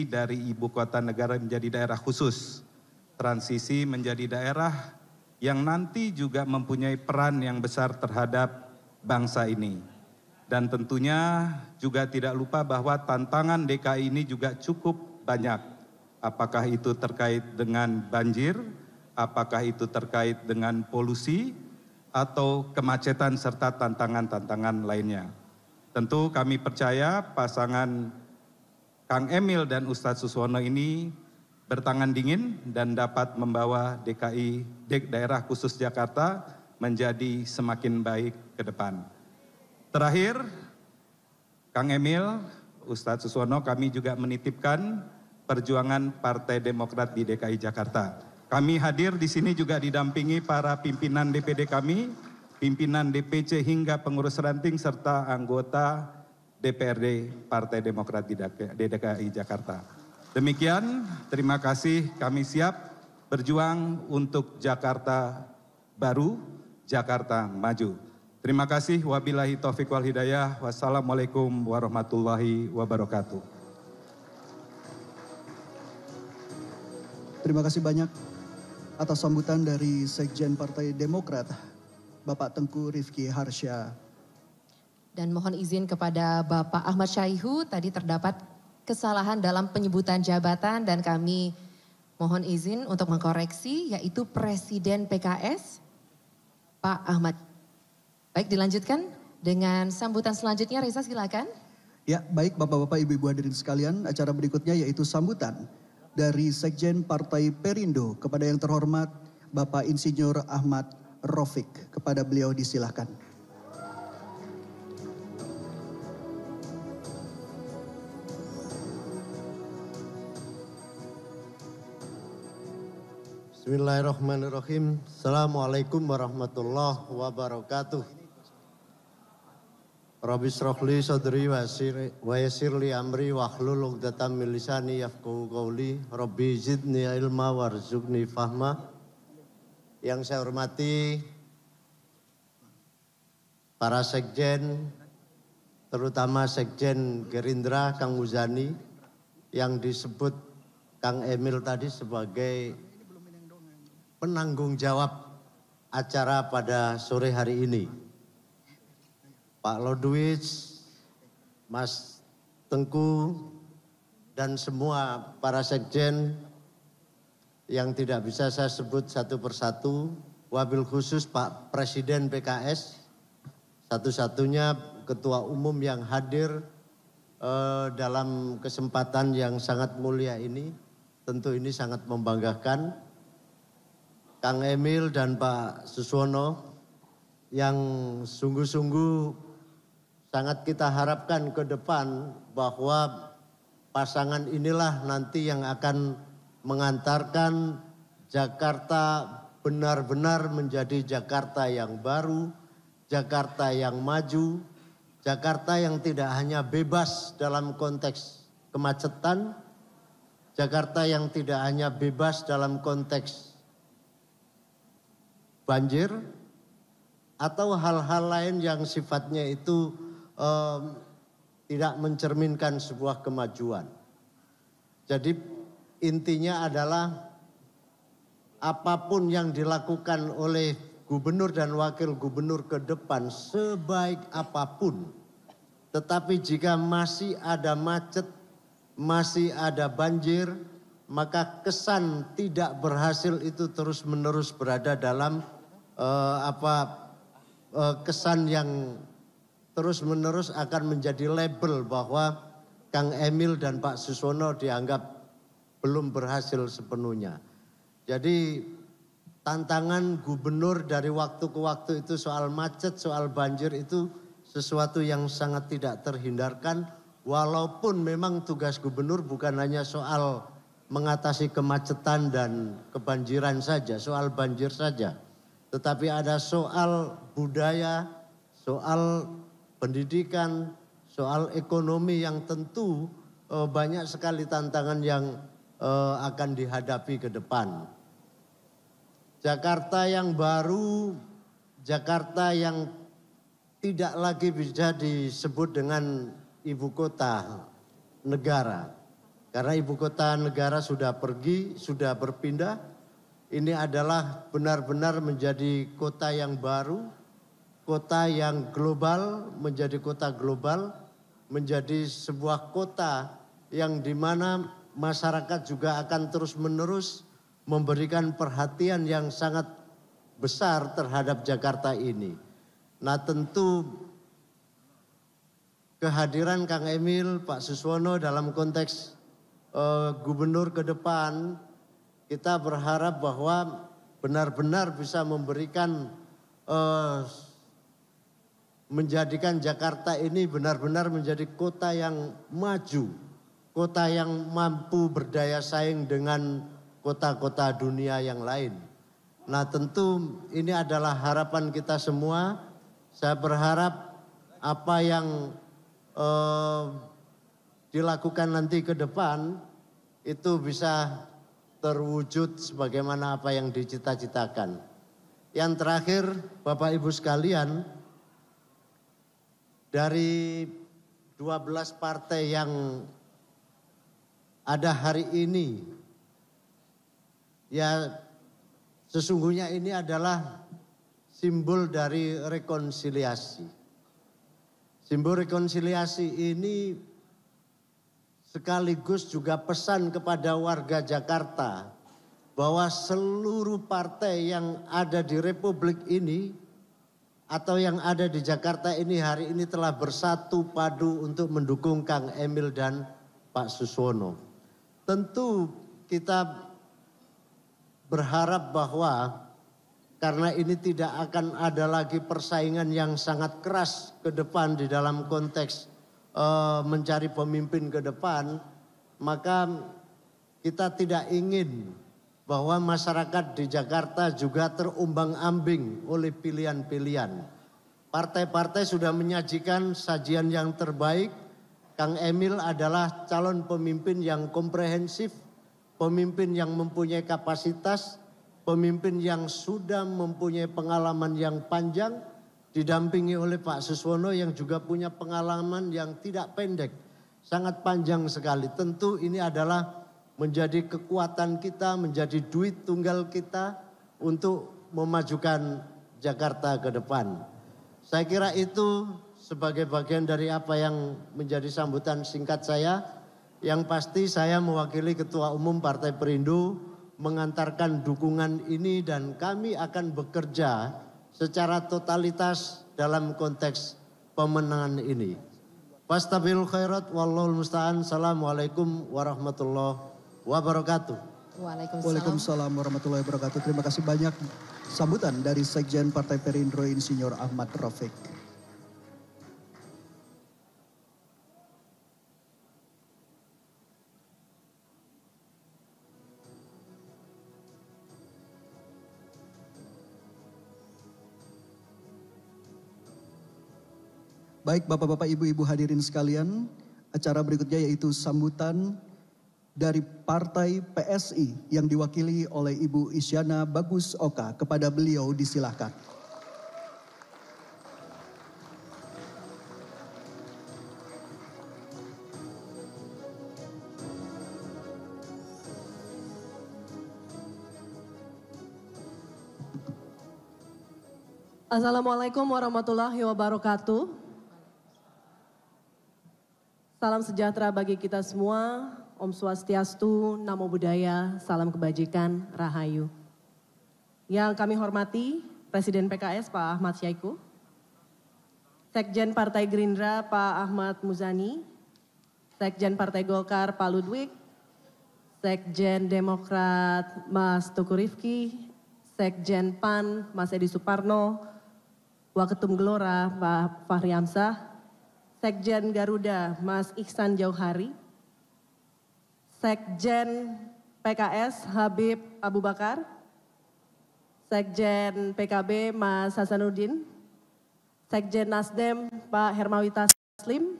dari ibu kota negara menjadi daerah khusus, transisi menjadi daerah yang nanti juga mempunyai peran yang besar terhadap bangsa ini. Dan tentunya juga tidak lupa bahwa tantangan DKI ini juga cukup banyak. Apakah itu terkait dengan banjir, apakah itu terkait dengan polusi, atau kemacetan serta tantangan-tantangan lainnya. Tentu kami percaya pasangan Kang Emil dan Ustadz Suswono ini bertangan dingin dan dapat membawa DKI, Daerah Khusus Jakarta, menjadi semakin baik ke depan. Terakhir, Kang Emil, Ustadz Suswono, kami juga menitipkan perjuangan Partai Demokrat di DKI Jakarta. Kami hadir di sini juga didampingi para pimpinan DPD kami, pimpinan DPC hingga pengurus ranting serta anggota DPRD Partai Demokrat di DKI Jakarta. Demikian, terima kasih, kami siap berjuang untuk Jakarta baru, Jakarta maju. Terima kasih, wabillahi taufiq wal hidayah, wassalamualaikum warahmatullahi wabarakatuh. Terima kasih banyak atas sambutan dari Sekjen Partai Demokrat, Bapak Tengku Rifki Harsha. Dan mohon izin kepada Bapak Ahmad Syaihu, tadi terdapat kesalahan dalam penyebutan jabatan dan kami mohon izin untuk mengkoreksi, yaitu Presiden PKS, Pak Ahmad. Baik, dilanjutkan dengan sambutan selanjutnya, Reza silakan. Ya, baik Bapak-Bapak, Ibu-Ibu hadirin sekalian, acara berikutnya yaitu sambutan dari Sekjen Partai Perindo kepada yang terhormat Bapak Insinyur Ahmad Raufik. Kepada beliau disilahkan. Bismillahirrahmanirrahim. Assalamualaikum warahmatullahi wabarakatuh. Rabbi shrahli sadri wa yassir li amri wahlul 'uqdatam min lisani yafqahu qawli. Rabbi zidni ilma warzuqni fahma. Yang saya hormati para sekjen, terutama Sekjen Gerindra Kang Muzani yang disebut Kang Emil tadi sebagai penanggung jawab acara pada sore hari ini. Pak Lodwig, Mas Tengku, dan semua para sekjen yang tidak bisa saya sebut satu persatu, wabil khusus Pak Presiden PKS, satu-satunya ketua umum yang hadir dalam kesempatan yang sangat mulia ini, tentu ini sangat membanggakan. Kang Emil dan Pak Suswono yang sungguh-sungguh sangat kita harapkan ke depan bahwa pasangan inilah nanti yang akan mengantarkan Jakarta benar-benar menjadi Jakarta yang baru, Jakarta yang maju, Jakarta yang tidak hanya bebas dalam konteks kemacetan, Jakarta yang tidak hanya bebas dalam konteks banjir, atau hal-hal lain yang sifatnya itu tidak mencerminkan sebuah kemajuan. Jadi intinya adalah apapun yang dilakukan oleh gubernur dan wakil gubernur ke depan sebaik apapun, tetapi jika masih ada macet, masih ada banjir, maka kesan tidak berhasil itu terus-menerus berada dalam kesan yang terus-menerus akan menjadi label bahwa Kang Emil dan Pak Suswono dianggap belum berhasil sepenuhnya. Jadi tantangan gubernur dari waktu ke waktu itu soal macet, soal banjir itu sesuatu yang sangat tidak terhindarkan. Walaupun memang tugas gubernur bukan hanya soal mengatasi kemacetan dan kebanjiran saja, soal banjir saja. Tetapi ada soal budaya, soal pendidikan, soal ekonomi yang tentu banyak sekali tantangan yang akan dihadapi ke depan. Jakarta yang baru, Jakarta yang tidak lagi bisa disebut dengan ibu kota negara. Karena ibu kota negara sudah pergi, sudah berpindah. Ini adalah benar-benar menjadi kota yang baru, kota yang global, menjadi kota global, menjadi sebuah kota yang dimana masyarakat juga akan terus-menerus memberikan perhatian yang sangat besar terhadap Jakarta ini. Nah tentu kehadiran Kang Emil, Pak Suswono dalam konteks gubernur ke depan, kita berharap bahwa benar-benar bisa memberikan menjadikan Jakarta ini benar-benar menjadi kota yang maju, kota yang mampu berdaya saing dengan kota-kota dunia yang lain. Nah tentu ini adalah harapan kita semua. Saya berharap apa yang dilakukan nanti ke depan itu bisa terwujud sebagaimana apa yang dicita-citakan. Yang terakhir, Bapak Ibu sekalian, dari 12 partai yang ada hari ini, ya sesungguhnya ini adalah simbol dari rekonsiliasi. Simbol rekonsiliasi ini sekaligus juga pesan kepada warga Jakarta bahwa seluruh partai yang ada di Republik ini atau yang ada di Jakarta ini hari ini telah bersatu padu untuk mendukung Kang Emil dan Pak Suswono. Tentu kita berharap bahwa karena ini tidak akan ada lagi persaingan yang sangat keras ke depan di dalam konteks mencari pemimpin ke depan, maka kita tidak ingin bahwa masyarakat di Jakarta juga terumbang-ambing oleh pilihan-pilihan. Partai-partai sudah menyajikan sajian yang terbaik. Kang Emil adalah calon pemimpin yang komprehensif, pemimpin yang mempunyai kapasitas, pemimpin yang sudah mempunyai pengalaman yang panjang, didampingi oleh Pak Suswono yang juga punya pengalaman yang tidak pendek, sangat panjang sekali. Tentu ini adalah menjadi kekuatan kita, menjadi duit tunggal kita untuk memajukan Jakarta ke depan. Saya kira itu sebagai bagian dari apa yang menjadi sambutan singkat saya. Yang pasti saya mewakili Ketua Umum Partai Perindo mengantarkan dukungan ini dan kami akan bekerja secara totalitas dalam konteks pemenangan ini. Fastabiqul khairat wallahul musta'an. Assalamualaikum warahmatullahi wabarakatuh. Waalaikumsalam warahmatullahi wabarakatuh. Terima kasih banyak sambutan dari Sekjen Partai Perindo Insinyur Ahmad Rafiq. Baik Bapak-Bapak, Ibu-Ibu hadirin sekalian, acara berikutnya yaitu sambutan dari Partai PSI yang diwakili oleh Ibu Isyana Bagus Oka. Kepada beliau disilahkan. Assalamualaikum warahmatullahi wabarakatuh. Salam sejahtera bagi kita semua. Om Swastiastu, Namo Buddhaya, salam kebajikan, Rahayu. Yang kami hormati Presiden PKS Pak Ahmad Syahiku, Sekjen Partai Gerindra Pak Ahmad Muzani, Sekjen Partai Golkar Pak Ludwig, Sekjen Demokrat Mas Tuku Rifki, Sekjen PAN Mas Edi Suparno, Waketum Gelora Pak Fahri Hamzah, Sekjen Garuda Mas Ihsan Jauhari, Sekjen PKS Habib Abu Bakar, Sekjen PKB Mas Hasanuddin, Sekjen Nasdem Pak Hermawi Taslim,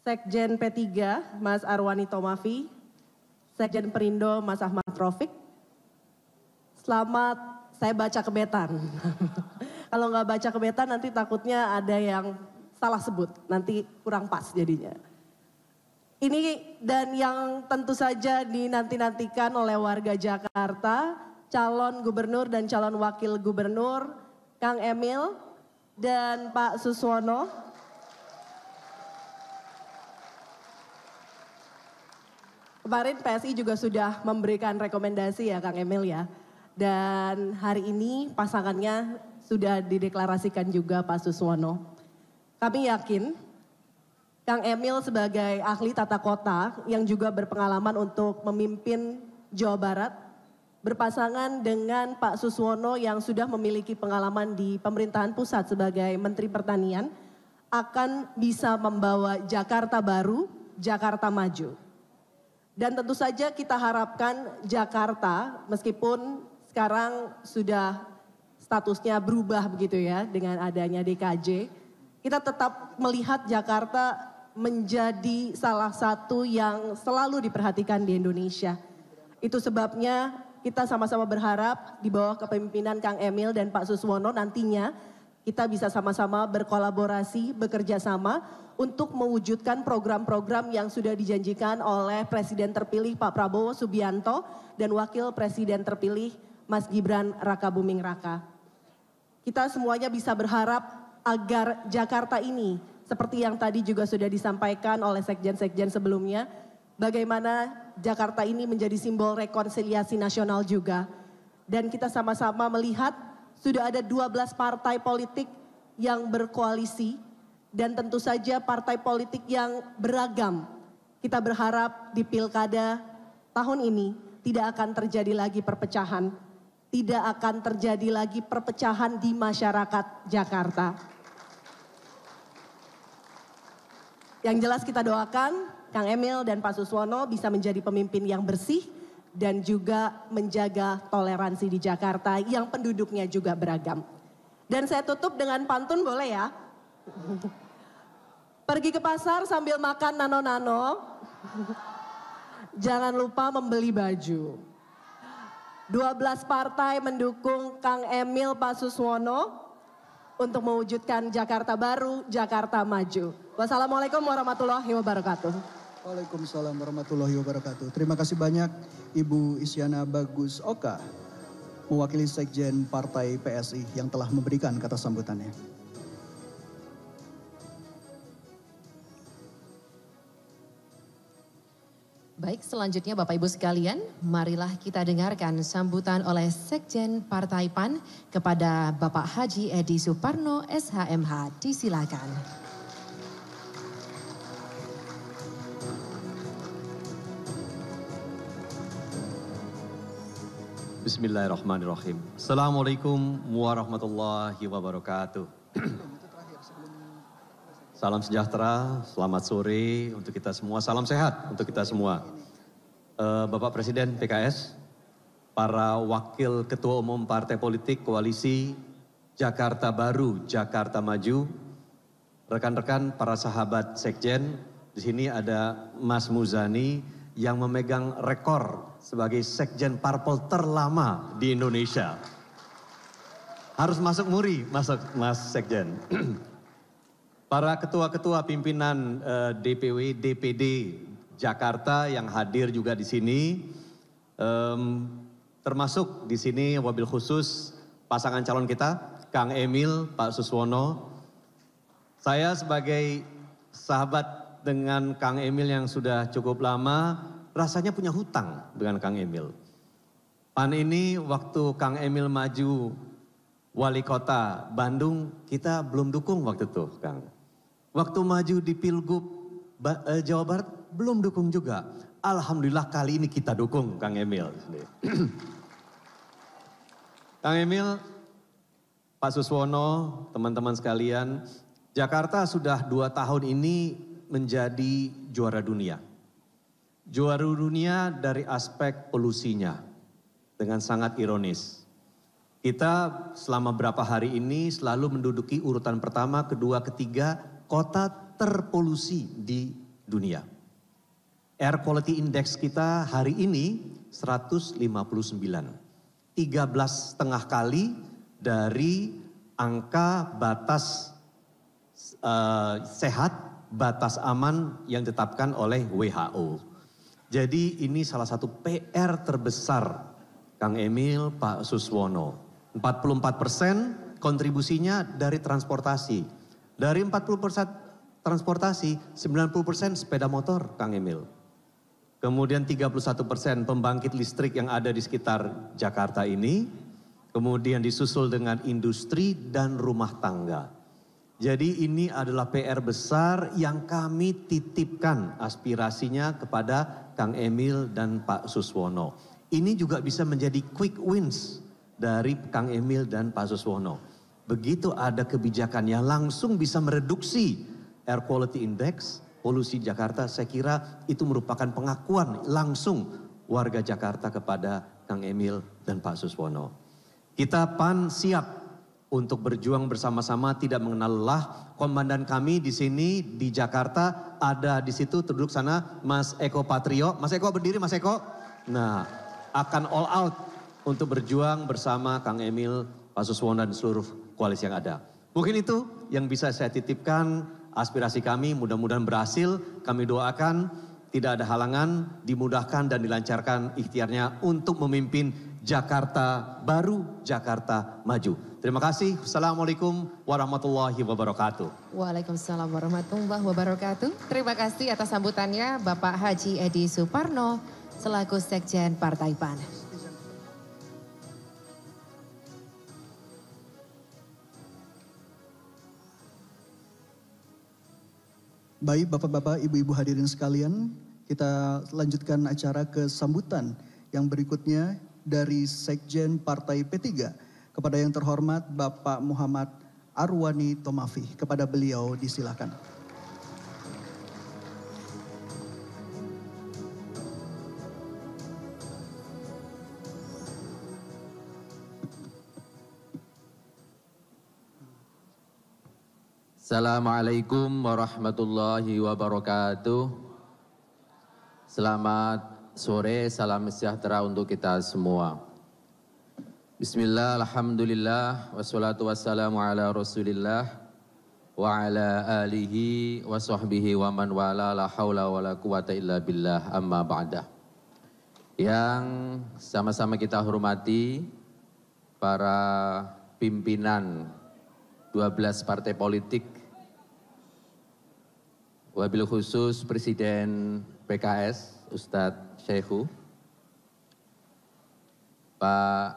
Sekjen P3 Mas Arwani Tomafi, Sekjen Perindo Mas Ahmad Rafiq. Selamat, saya baca kebetan. Kalau nggak baca kebetan nanti takutnya ada yang salah sebut, nanti kurang pas jadinya. Ini dan yang tentu saja dinanti-nantikan oleh warga Jakarta, calon gubernur dan calon wakil gubernur, Kang Emil dan Pak Suswono. Kemarin PSI juga sudah memberikan rekomendasi ya Kang Emil ya. Dan hari ini pasangannya sudah dideklarasikan juga Pak Suswono. Kami yakin Kang Emil sebagai ahli tata kota yang juga berpengalaman untuk memimpin Jawa Barat, berpasangan dengan Pak Suswono yang sudah memiliki pengalaman di pemerintahan pusat sebagai Menteri Pertanian, akan bisa membawa Jakarta baru, Jakarta maju. Dan tentu saja kita harapkan Jakarta, meskipun sekarang sudah statusnya berubah begitu ya dengan adanya DKJ, kita tetap melihat Jakarta menjadi salah satu yang selalu diperhatikan di Indonesia. Itu sebabnya kita sama-sama berharap di bawah kepemimpinan Kang Emil dan Pak Suswono nantinya kita bisa sama-sama berkolaborasi, bekerja sama untuk mewujudkan program-program yang sudah dijanjikan oleh Presiden terpilih Pak Prabowo Subianto dan Wakil Presiden terpilih Mas Gibran Raka Buming Raka. Kita semuanya bisa berharap agar Jakarta ini seperti yang tadi juga sudah disampaikan oleh sekjen-sekjen sebelumnya, bagaimana Jakarta ini menjadi simbol rekonsiliasi nasional juga. Dan kita sama-sama melihat sudah ada 12 partai politik yang berkoalisi dan tentu saja partai politik yang beragam. Kita berharap di pilkada tahun ini tidak akan terjadi lagi perpecahan, tidak akan terjadi lagi perpecahan di masyarakat Jakarta. Yang jelas kita doakan Kang Emil dan Pak Suswono bisa menjadi pemimpin yang bersih dan juga menjaga toleransi di Jakarta yang penduduknya juga beragam. Dan saya tutup dengan pantun, boleh ya? Pergi ke pasar sambil makan nano-nano, jangan lupa membeli baju. 12 partai mendukung Kang Emil Pak Suswono untuk mewujudkan Jakarta Baru, Jakarta Maju. Wassalamualaikum warahmatullahi wabarakatuh. Waalaikumsalam warahmatullahi wabarakatuh. Terima kasih banyak Ibu Isyana Bagus Oka, mewakili Sekjen Partai PSI yang telah memberikan kata sambutannya. Baik, selanjutnya Bapak Ibu sekalian, marilah kita dengarkan sambutan oleh Sekjen Partai PAN kepada Bapak Haji Edi Suparno SHMH. Disilakan. Bismillahirrahmanirrahim. Assalamualaikum warahmatullahi wabarakatuh. Salam sejahtera, selamat sore untuk kita semua, salam sehat untuk kita semua. Bapak Presiden PKS, para wakil ketua umum partai politik koalisi Jakarta Baru, Jakarta Maju, rekan-rekan para sahabat Sekjen, di sini ada Mas Muzani yang memegang rekor sebagai Sekjen Parpol terlama di Indonesia. Harus masuk muri, masuk Mas Sekjen. Para ketua-ketua pimpinan DPW, DPD Jakarta yang hadir juga di sini, termasuk di sini wabil khusus pasangan calon kita, Kang Emil, Pak Suswono. Saya sebagai sahabat dengan Kang Emil yang sudah cukup lama, rasanya punya hutang dengan Kang Emil. PAN ini waktu Kang Emil maju wali kota Bandung, kita belum dukung waktu itu, Kang. Waktu maju di Pilgub Jawa Barat, belum dukung juga. Alhamdulillah kali ini kita dukung Kang Emil. Kang Emil, Pak Suswono, teman-teman sekalian, Jakarta sudah 2 tahun ini menjadi juara dunia. Juara dunia dari aspek polusinya, dengan sangat ironis. Kita selama berapa hari ini selalu menduduki urutan pertama, kedua, ketiga, kota terpolusi di dunia. Air Quality Index kita hari ini 159. 13,5 kali dari angka batas sehat, batas aman yang ditetapkan oleh WHO. Jadi ini salah satu PR terbesar Kang Emil, Pak Suswono. 44% kontribusinya dari transportasi. Dari 40% transportasi, 90% sepeda motor, Kang Emil. Kemudian 31% pembangkit listrik yang ada di sekitar Jakarta ini. Kemudian disusul dengan industri dan rumah tangga. Jadi ini adalah PR besar yang kami titipkan aspirasinya kepada Kang Emil dan Pak Suswono. Ini juga bisa menjadi quick wins dari Kang Emil dan Pak Suswono. Begitu ada kebijakan yang langsung bisa mereduksi Air Quality Index, polusi Jakarta, saya kira itu merupakan pengakuan langsung warga Jakarta kepada Kang Emil dan Pak Suswono. Kita PAN siap untuk berjuang bersama-sama, tidak mengenal lelah. Komandan kami di sini di Jakarta ada di situ, duduk sana, Mas Eko Patrio. Mas Eko berdiri, Mas Eko. Nah, akan all out untuk berjuang bersama Kang Emil, Pak Suswono dan seluruh koalisi yang ada. Mungkin itu yang bisa saya titipkan aspirasi kami, mudah-mudahan berhasil. Kami doakan tidak ada halangan, dimudahkan dan dilancarkan ikhtiarnya untuk memimpin Jakarta Baru, Jakarta Maju. Terima kasih. Assalamualaikum warahmatullahi wabarakatuh. Waalaikumsalam warahmatullahi wabarakatuh. Terima kasih atas sambutannya Bapak Haji Edi Suparno selaku Sekjen Partai PAN. Baik Bapak-Bapak, Ibu-Ibu hadirin sekalian, kita lanjutkan acara ke sambutan yang berikutnya dari Sekjen Partai P3 kepada yang terhormat Bapak Muhammad Arwani Tomafi. Kepada beliau disilakan. Assalamualaikum warahmatullahi wabarakatuh. Selamat sore, salam sejahtera untuk kita semua. Bismillah, alhamdulillah, wassalatu wassalamu ala rasulillah, wa ala alihi wa sahbihi wa man wala, la hawla wa la quwata illa billah, amma ba'dah. Yang sama-sama kita hormati para pimpinan 12 partai politik, wabil khusus Presiden PKS, Ustadz Syekhu, Pak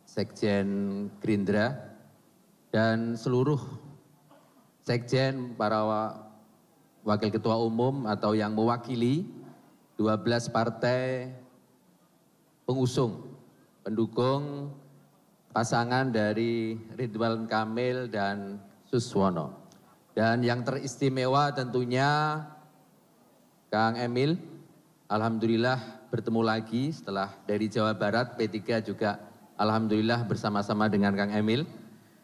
Sekjen Gerindra, dan seluruh Sekjen, para Wakil Ketua Umum atau yang mewakili 12 partai pengusung, pendukung pasangan dari Ridwan Kamil dan Suswono. Dan yang teristimewa tentunya Kang Emil, alhamdulillah bertemu lagi setelah dari Jawa Barat, P3 juga alhamdulillah bersama-sama dengan Kang Emil.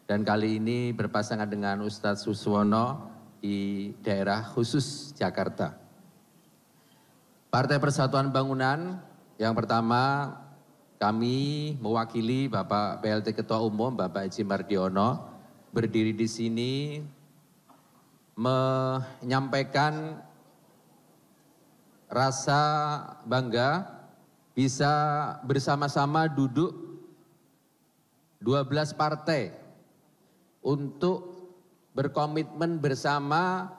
Dan kali ini berpasangan dengan Ustadz Suswono di daerah khusus Jakarta. Partai Persatuan Bangunan, yang pertama kami mewakili Bapak PLT Ketua Umum, Bapak Haji Mardiono, berdiri di sini menyampaikan rasa bangga bisa bersama-sama duduk 12 partai untuk berkomitmen bersama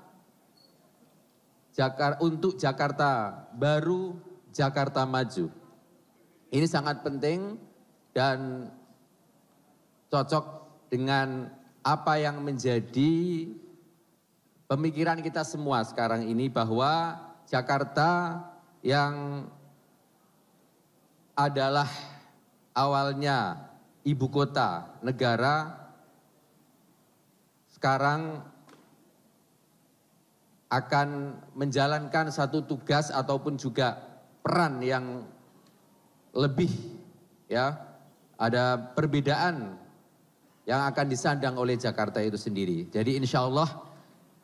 untuk Jakarta Baru, Jakarta Maju. Ini sangat penting dan cocok dengan apa yang menjadi pemikiran kita semua sekarang ini, bahwa Jakarta yang adalah awalnya ibu kota negara, sekarang akan menjalankan satu tugas ataupun juga peran yang lebih, ya, ada perbedaan yang akan disandang oleh Jakarta itu sendiri. Jadi insya Allah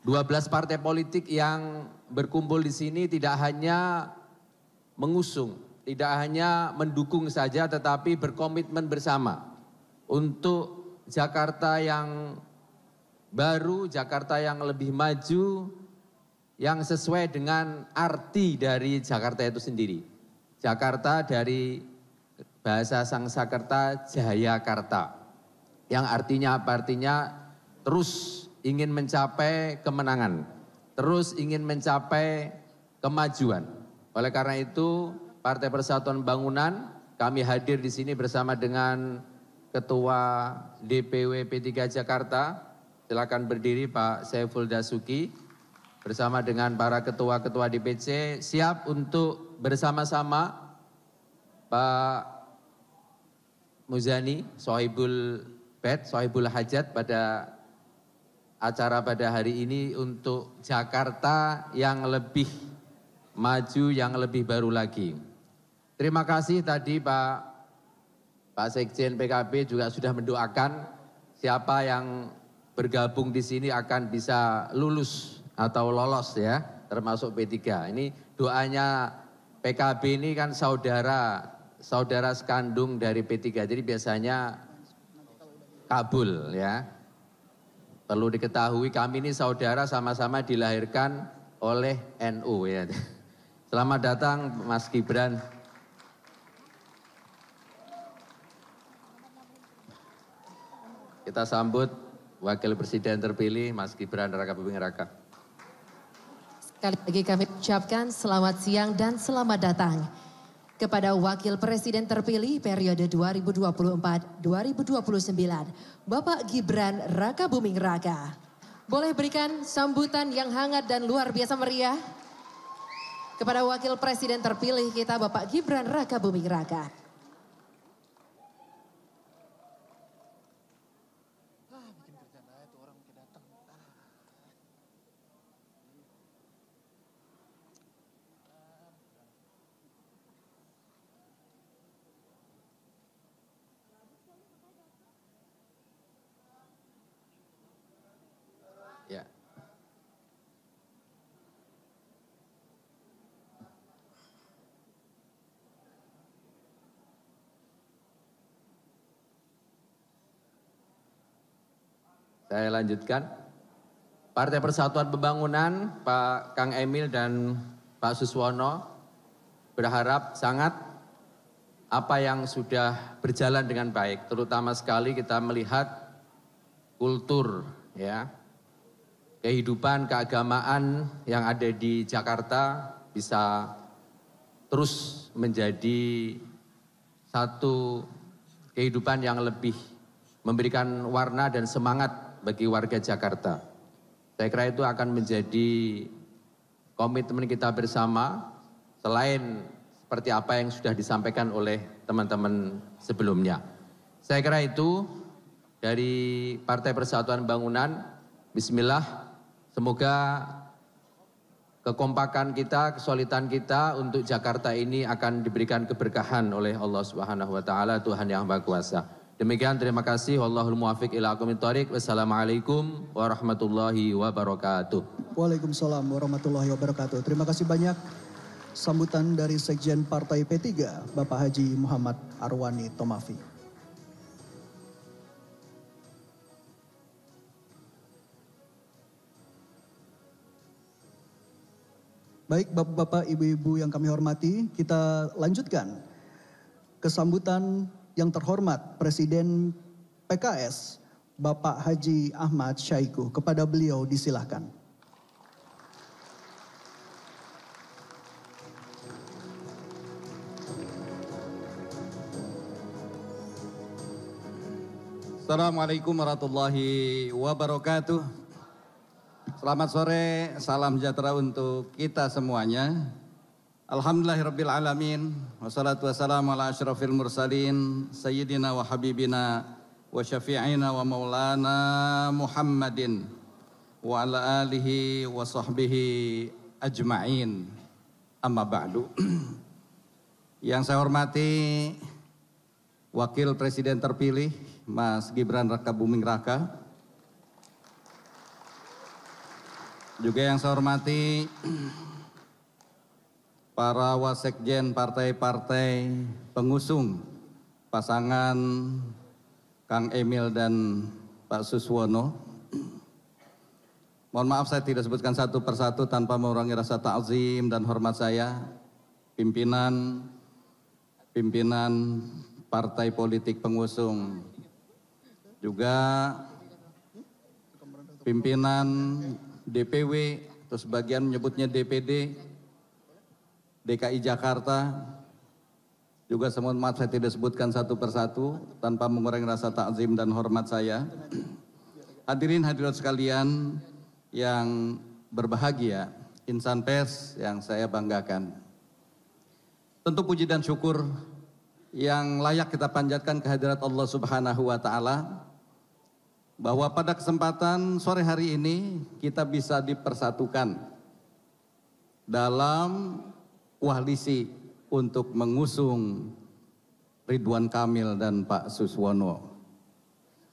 12 partai politik yang berkumpul di sini tidak hanya mengusung, tidak hanya mendukung saja, tetapi berkomitmen bersama untuk Jakarta yang baru, Jakarta yang lebih maju, yang sesuai dengan arti dari Jakarta itu sendiri. Jakarta dari bahasa Sangsakerta Jayakarta, yang artinya apa? Artinya terus ingin mencapai kemenangan, terus ingin mencapai kemajuan. Oleh karena itu, Partai Persatuan Bangunan, kami hadir di sini bersama dengan Ketua DPW P3 Jakarta. Silakan berdiri Pak Saiful Dasuki, bersama dengan para ketua-ketua DPC, siap untuk bersama-sama Pak Muzani, Sohibul Bed, Sohibul Hajat pada acara pada hari ini untuk Jakarta yang lebih maju, yang lebih baru lagi. Terima kasih tadi Pak Sekjen PKB juga sudah mendoakan siapa yang bergabung di sini akan bisa lulus atau lolos, ya, termasuk P3. Ini doanya PKB ini kan saudara sekandung dari P3, jadi biasanya kabul, ya. Perlu diketahui kami ini saudara, sama-sama dilahirkan oleh NU, ya. Selamat datang Mas Gibran. Kita sambut Wakil Presiden terpilih Mas Gibran Rakabuming Raka. Sekali lagi kami ucapkan selamat siang dan selamat datang kepada Wakil Presiden terpilih periode 2024-2029, Bapak Gibran Rakabuming Raka. Boleh berikan sambutan yang hangat dan luar biasa meriah kepada Wakil Presiden terpilih kita, Bapak Gibran Rakabuming Raka. Ya, Saya lanjutkan. Partai Persatuan Pembangunan, Pak Kang Emil dan Pak Suswono berharap sangat apa yang sudah berjalan dengan baik. Terutama sekali kita melihat kultur, ya, kehidupan keagamaan yang ada di Jakarta bisa terus menjadi satu kehidupan yang lebih memberikan warna dan semangat bagi warga Jakarta. Saya kira itu akan menjadi komitmen kita bersama, selain seperti apa yang sudah disampaikan oleh teman-teman sebelumnya. Saya kira itu dari Partai Persatuan Bangunan. Bismillah, semoga kekompakan kita, kesulitan kita untuk Jakarta ini akan diberikan keberkahan oleh Allah Subhanahu wa taala, Tuhan yang Maha Kuasa. Demikian, terima kasih. Wallahul muwaffiq ila aqwamit thoriq. Wassalamualaikum warahmatullahi wabarakatuh. Waalaikumsalam warahmatullahi wabarakatuh. Terima kasih banyak sambutan dari Sekjen Partai P3, Bapak Haji Muhammad Arwani Tomafi. Baik, Bapak-bapak, Ibu-ibu yang kami hormati, kita lanjutkan kesambutan yang terhormat Presiden PKS, Bapak Haji Ahmad Syaiqo. Kepada beliau disilahkan. Assalamualaikum warahmatullahi wabarakatuh. Selamat sore, salam sejahtera untuk kita semuanya. Alhamdulillahirabbil alamin, wassalatu wassalamu ala asyrafil mursalin, sayyidina wa habibina wa syafi'ina wa maulana Muhammadin wa ala alihi wa sahbihi ajma'in. Amma ba'du. Yang saya hormati Wakil Presiden terpilih Mas Gibran Rakabuming Raka. Juga yang saya hormati para wasekjen partai-partai pengusung pasangan Kang Emil dan Pak Suswono. Mohon maaf saya tidak sebutkan satu persatu tanpa mengurangi rasa ta'zim dan hormat saya. Pimpinan partai politik pengusung, juga pimpinan DPW atau sebagian menyebutnya DPD DKI Jakarta. Juga saya mohon maaf saya tidak sebutkan satu persatu tanpa mengurangi rasa takzim dan hormat saya. Hadirin hadirat sekalian yang berbahagia, insan pers yang saya banggakan. Tentu puji dan syukur yang layak kita panjatkan kehadirat Allah Subhanahu wa taala, bahwa pada kesempatan sore hari ini kita bisa dipersatukan dalam koalisi untuk mengusung Ridwan Kamil dan Pak Suswono.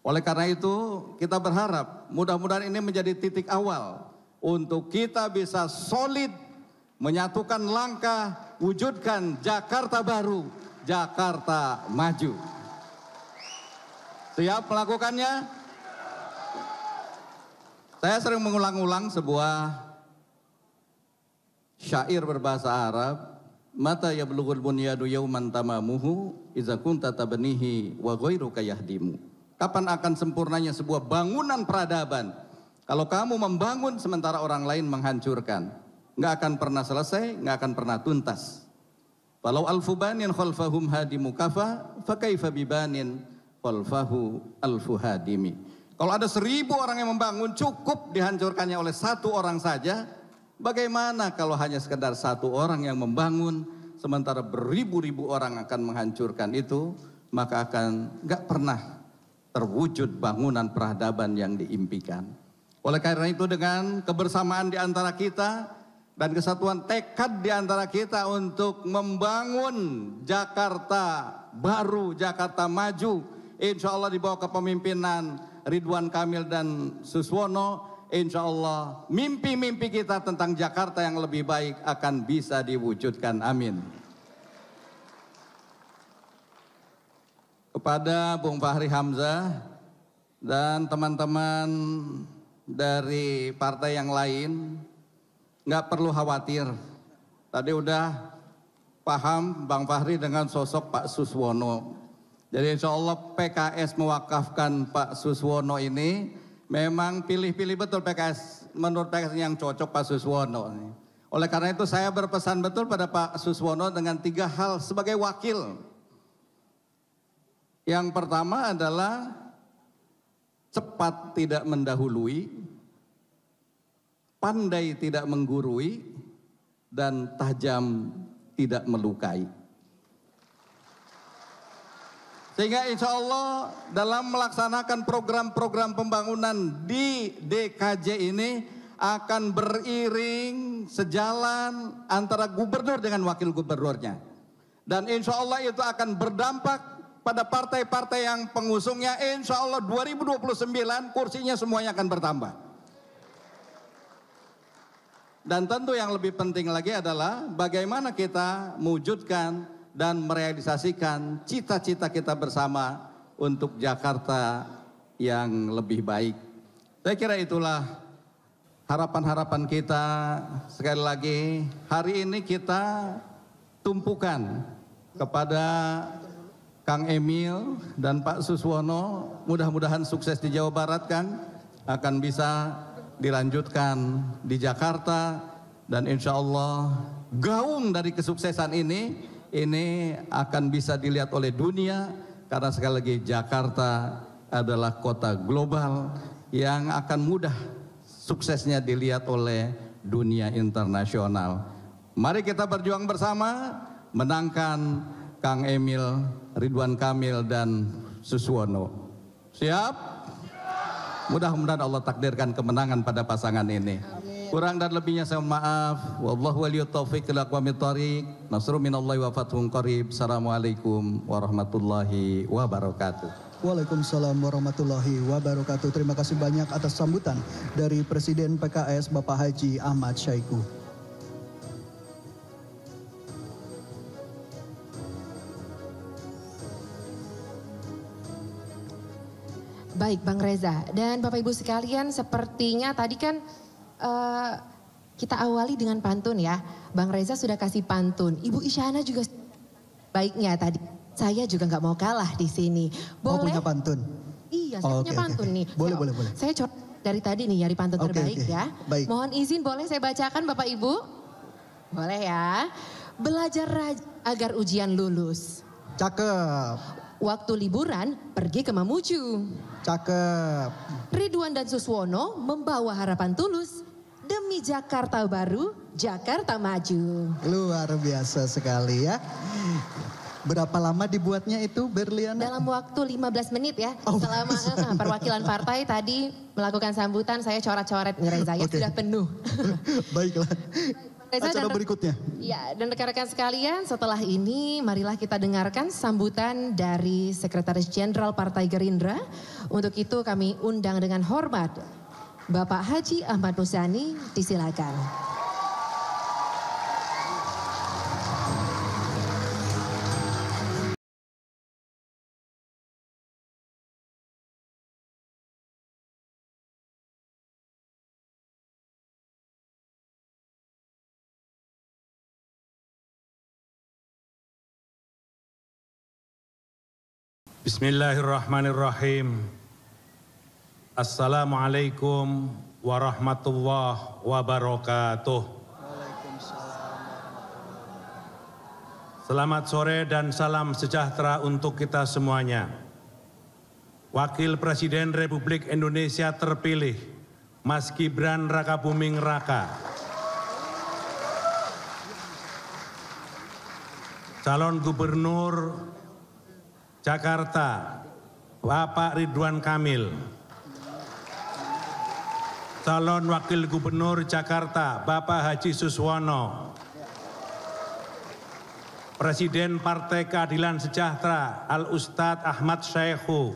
Oleh karena itu kita berharap mudah-mudahan ini menjadi titik awal untuk kita bisa solid menyatukan langkah, wujudkan Jakarta baru, Jakarta maju. Siap melakukannya? Saya sering mengulang-ulang sebuah syair berbahasa Arab, mata yablughul bunyanu yauman tamamuhu idza kunta tabnihi wa ghairuka yahdimu. Kapan akan sempurnanya sebuah bangunan peradaban kalau kamu membangun sementara orang lain menghancurkan? Nggak akan pernah selesai, nggak akan pernah tuntas. Walau alfu banin khalfahum hadimu kafa fa kaifa bibanin khalfahu alfu hadimi. Kalau ada 1000 orang yang membangun cukup dihancurkannya oleh 1 orang saja. Bagaimana kalau hanya sekedar 1 orang yang membangun, sementara beribu-ribu orang akan menghancurkan itu, maka akan nggak pernah terwujud bangunan peradaban yang diimpikan. Oleh karena itu dengan kebersamaan di antara kita dan kesatuan tekad di antara kita untuk membangun Jakarta baru, Jakarta maju, insya Allah di bawah kepemimpinan Ridwan Kamil dan Suswono, insya Allah mimpi-mimpi kita tentang Jakarta yang lebih baik akan bisa diwujudkan. Amin. Kepada Bung Fahri Hamzah dan teman-teman dari partai yang lain nggak perlu khawatir. Tadi udah paham Bang Fahri dengan sosok Pak Suswono. Jadi insya Allah PKS mewakafkan Pak Suswono ini memang pilih-pilih betul PKS, menurut PKS yang cocok Pak Suswono. Oleh karena itu saya berpesan betul pada Pak Suswono dengan 3 hal sebagai wakil. Yang pertama adalah cepat tidak mendahului, pandai tidak menggurui, dan tajam tidak melukai. Sehingga insya Allah dalam melaksanakan program-program pembangunan di DKJ ini akan beriring sejalan antara gubernur dengan wakil gubernurnya. Dan insya Allah itu akan berdampak pada partai-partai yang pengusungnya. Insya Allah 2029 kursinya semuanya akan bertambah. Dan tentu yang lebih penting lagi adalah bagaimana kita mewujudkan dan merealisasikan cita-cita kita bersama untuk Jakarta yang lebih baik. Saya kira itulah harapan-harapan kita. Sekali lagi, hari ini kita tumpukan kepada Kang Emil dan Pak Suswono. Mudah-mudahan sukses di Jawa Barat, Kang. Akan bisa dilanjutkan di Jakarta. Dan insya Allah gaung dari kesuksesan ini akan bisa dilihat oleh dunia, karena sekali lagi Jakarta adalah kota global yang akan mudah suksesnya dilihat oleh dunia internasional. Mari kita berjuang bersama menangkan Kang Emil, Ridwan Kamil, dan Suswono. Siap? Mudah-mudahan Allah takdirkan kemenangan pada pasangan ini. Kurang dan lebihnya saya mohon maaf. Wallahu waliyut taufiq wal aqwamit thoriq. Nasrun minallahi wa fathun qarib. Assalamualaikum warahmatullahi wabarakatuh. Waalaikumsalam warahmatullahi wabarakatuh. Terima kasih banyak atas sambutan dari Presiden PKS Bapak Haji Ahmad Syaiqo. Baik Bang Reza dan Bapak Ibu sekalian, sepertinya tadi kan kita awali dengan pantun ya. Bang Reza sudah kasih pantun, Ibu Isyana juga baiknya tadi. Saya juga nggak mau kalah di sini. Boleh? Oh punya pantun? Iya, saya punya pantun nih. Boleh. Saya dari tadi nih nyari pantun terbaik ya. Baik. Mohon izin boleh saya bacakan Bapak Ibu? Boleh ya. Belajar agar ujian lulus. Cakep. Waktu liburan pergi ke Mamuju. Cakep. Ridwan dan Suswono membawa harapan tulus. Demi Jakarta baru, Jakarta maju. Luar biasa sekali ya. Berapa lama dibuatnya itu Berliana? Dalam waktu 15 menit ya. Selama perwakilan partai tadi melakukan sambutan, saya coret-coret nih Reza ya, sudah penuh. Baiklah. Reza, acara berikutnya. Ya, dan rekan-rekan sekalian, setelah ini marilah kita dengarkan sambutan dari Sekretaris Jenderal Partai Gerindra. Untuk itu kami undang dengan hormat Bapak Haji Ahmad Muzani, disilakan. Bismillahirrahmanirrahim. Assalamualaikum warahmatullahi wabarakatuh. Selamat sore dan salam sejahtera untuk kita semuanya. Wakil Presiden Republik Indonesia terpilih, Mas Gibran Rakabuming Raka. Calon Gubernur Jakarta, Bapak Ridwan Kamil. Calon Wakil Gubernur Jakarta, Bapak Haji Suswono. Presiden Partai Keadilan Sejahtera, Al-Ustadz Ahmad Syaiqo.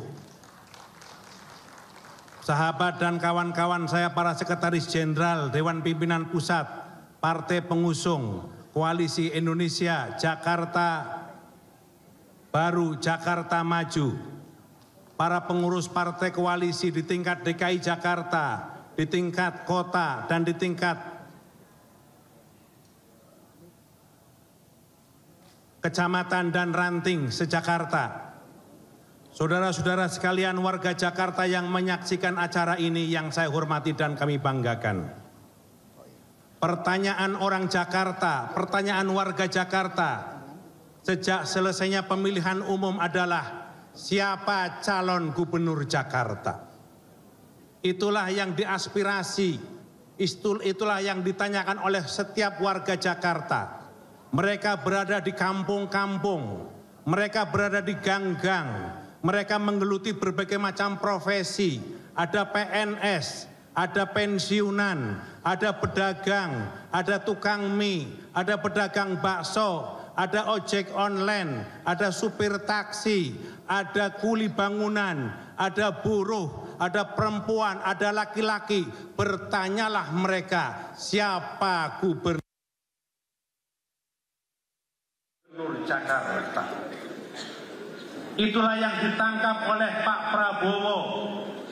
Sahabat dan kawan-kawan saya para Sekretaris Jenderal Dewan Pimpinan Pusat, Partai Pengusung, Koalisi Indonesia Jakarta Baru, Jakarta Maju. para pengurus partai koalisi di tingkat DKI Jakarta, di tingkat kota, dan di tingkat kecamatan dan ranting se-Jakarta. Saudara-saudara sekalian warga Jakarta yang menyaksikan acara ini yang saya hormati dan kami banggakan. Pertanyaan orang Jakarta, pertanyaan warga Jakarta sejak selesainya pemilihan umum adalah siapa calon gubernur Jakarta? Itulah yang diaspirasi, itulah yang ditanyakan oleh setiap warga Jakarta. Mereka berada di kampung-kampung, mereka berada di gang-gang, mereka menggeluti berbagai macam profesi, ada PNS, ada pensiunan, ada pedagang, ada tukang mie, ada pedagang bakso, ada ojek online, ada supir taksi, ada kuli bangunan, ada buruh, ada perempuan, ada laki-laki. Bertanyalah mereka, siapa gubernur Jakarta? Itulah yang ditangkap oleh Pak Prabowo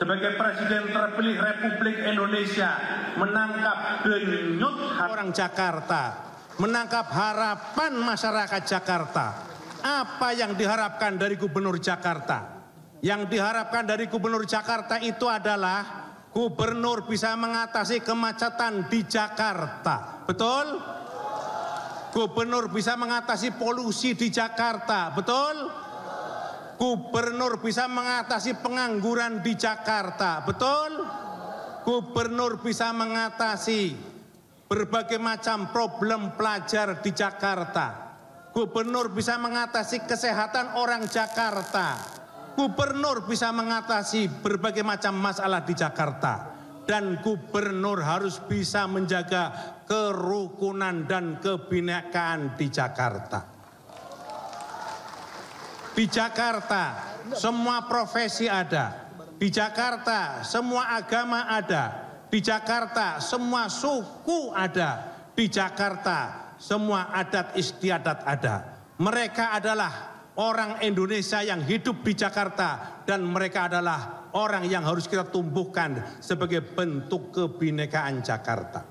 sebagai Presiden terpilih Republik Indonesia, menangkap denyut orang Jakarta, menangkap harapan masyarakat Jakarta. Apa yang diharapkan dari Gubernur Jakarta? Yang diharapkan dari Gubernur Jakarta itu adalah Gubernur bisa mengatasi kemacetan di Jakarta. Betul? Gubernur bisa mengatasi polusi di Jakarta. Betul? Gubernur bisa mengatasi pengangguran di Jakarta. Betul? Gubernur bisa mengatasi berbagai macam problem pelajar di Jakarta. Gubernur bisa mengatasi kesehatan orang Jakarta. Gubernur bisa mengatasi berbagai macam masalah di Jakarta. Dan gubernur harus bisa menjaga kerukunan dan kebinekaan di Jakarta. Di Jakarta semua profesi ada. Di Jakarta semua agama ada. Di Jakarta semua suku ada. Di Jakarta semua adat istiadat ada. Mereka adalah orang Indonesia yang hidup di Jakarta dan mereka adalah orang yang harus kita tumbuhkan sebagai bentuk kebinekaan Jakarta.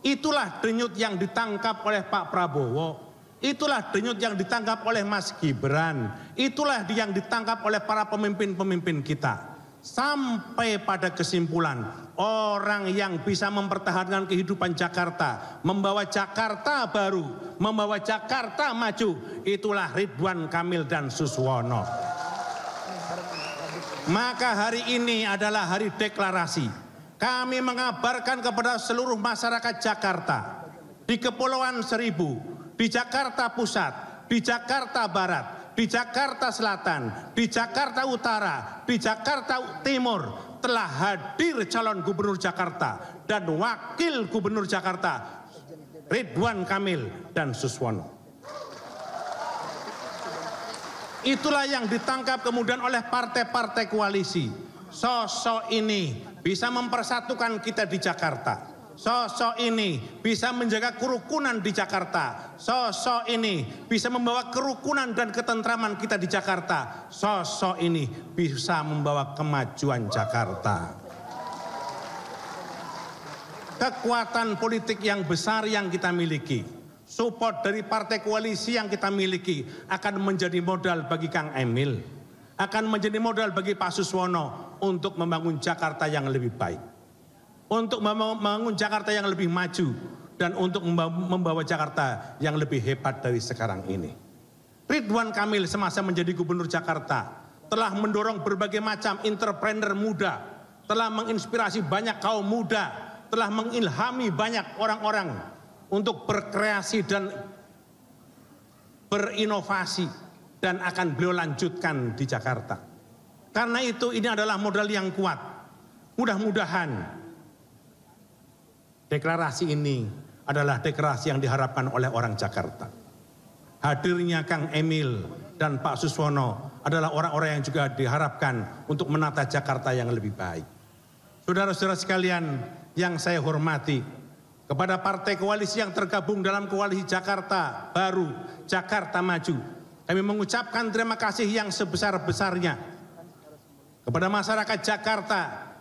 Itulah denyut yang ditangkap oleh Pak Prabowo. Itulah denyut yang ditangkap oleh Mas Gibran. Itulah yang ditangkap oleh para pemimpin-pemimpin kita. Sampai pada kesimpulan, orang yang bisa mempertahankan kehidupan Jakarta, membawa Jakarta baru, membawa Jakarta maju, itulah Ridwan Kamil dan Suswono. Maka hari ini adalah hari deklarasi. Kami mengabarkan kepada seluruh masyarakat Jakarta, di Kepulauan Seribu, di Jakarta Pusat, di Jakarta Barat, di Jakarta Selatan, di Jakarta Utara, di Jakarta Timur telah hadir calon gubernur Jakarta dan wakil gubernur Jakarta Ridwan Kamil dan Suswono. Itulah yang ditangkap kemudian oleh partai-partai koalisi. Sosok ini bisa mempersatukan kita di Jakarta. Sosok ini bisa menjaga kerukunan di Jakarta. Sosok ini bisa membawa kerukunan dan ketentraman kita di Jakarta. Sosok ini bisa membawa kemajuan Jakarta. Kekuatan politik yang besar yang kita miliki, support dari partai koalisi yang kita miliki akan menjadi modal bagi Kang Emil, akan menjadi modal bagi Pak Suswono untuk membangun Jakarta yang lebih baik. Untuk membangun Jakarta yang lebih maju dan untuk membawa Jakarta yang lebih hebat dari sekarang ini. Ridwan Kamil semasa menjadi gubernur Jakarta telah mendorong berbagai macam entrepreneur muda, telah menginspirasi banyak kaum muda, telah mengilhami banyak orang-orang untuk berkreasi dan berinovasi dan akan beliau lanjutkan di Jakarta. Karena itu ini adalah modal yang kuat. Mudah-mudahan deklarasi ini adalah deklarasi yang diharapkan oleh orang Jakarta. Hadirnya Kang Emil dan Pak Suswono adalah orang-orang yang juga diharapkan untuk menata Jakarta yang lebih baik. Saudara-saudara sekalian yang saya hormati, kepada partai koalisi yang tergabung dalam koalisi Jakarta Baru, Jakarta Maju, kami mengucapkan terima kasih yang sebesar-besarnya kepada masyarakat Jakarta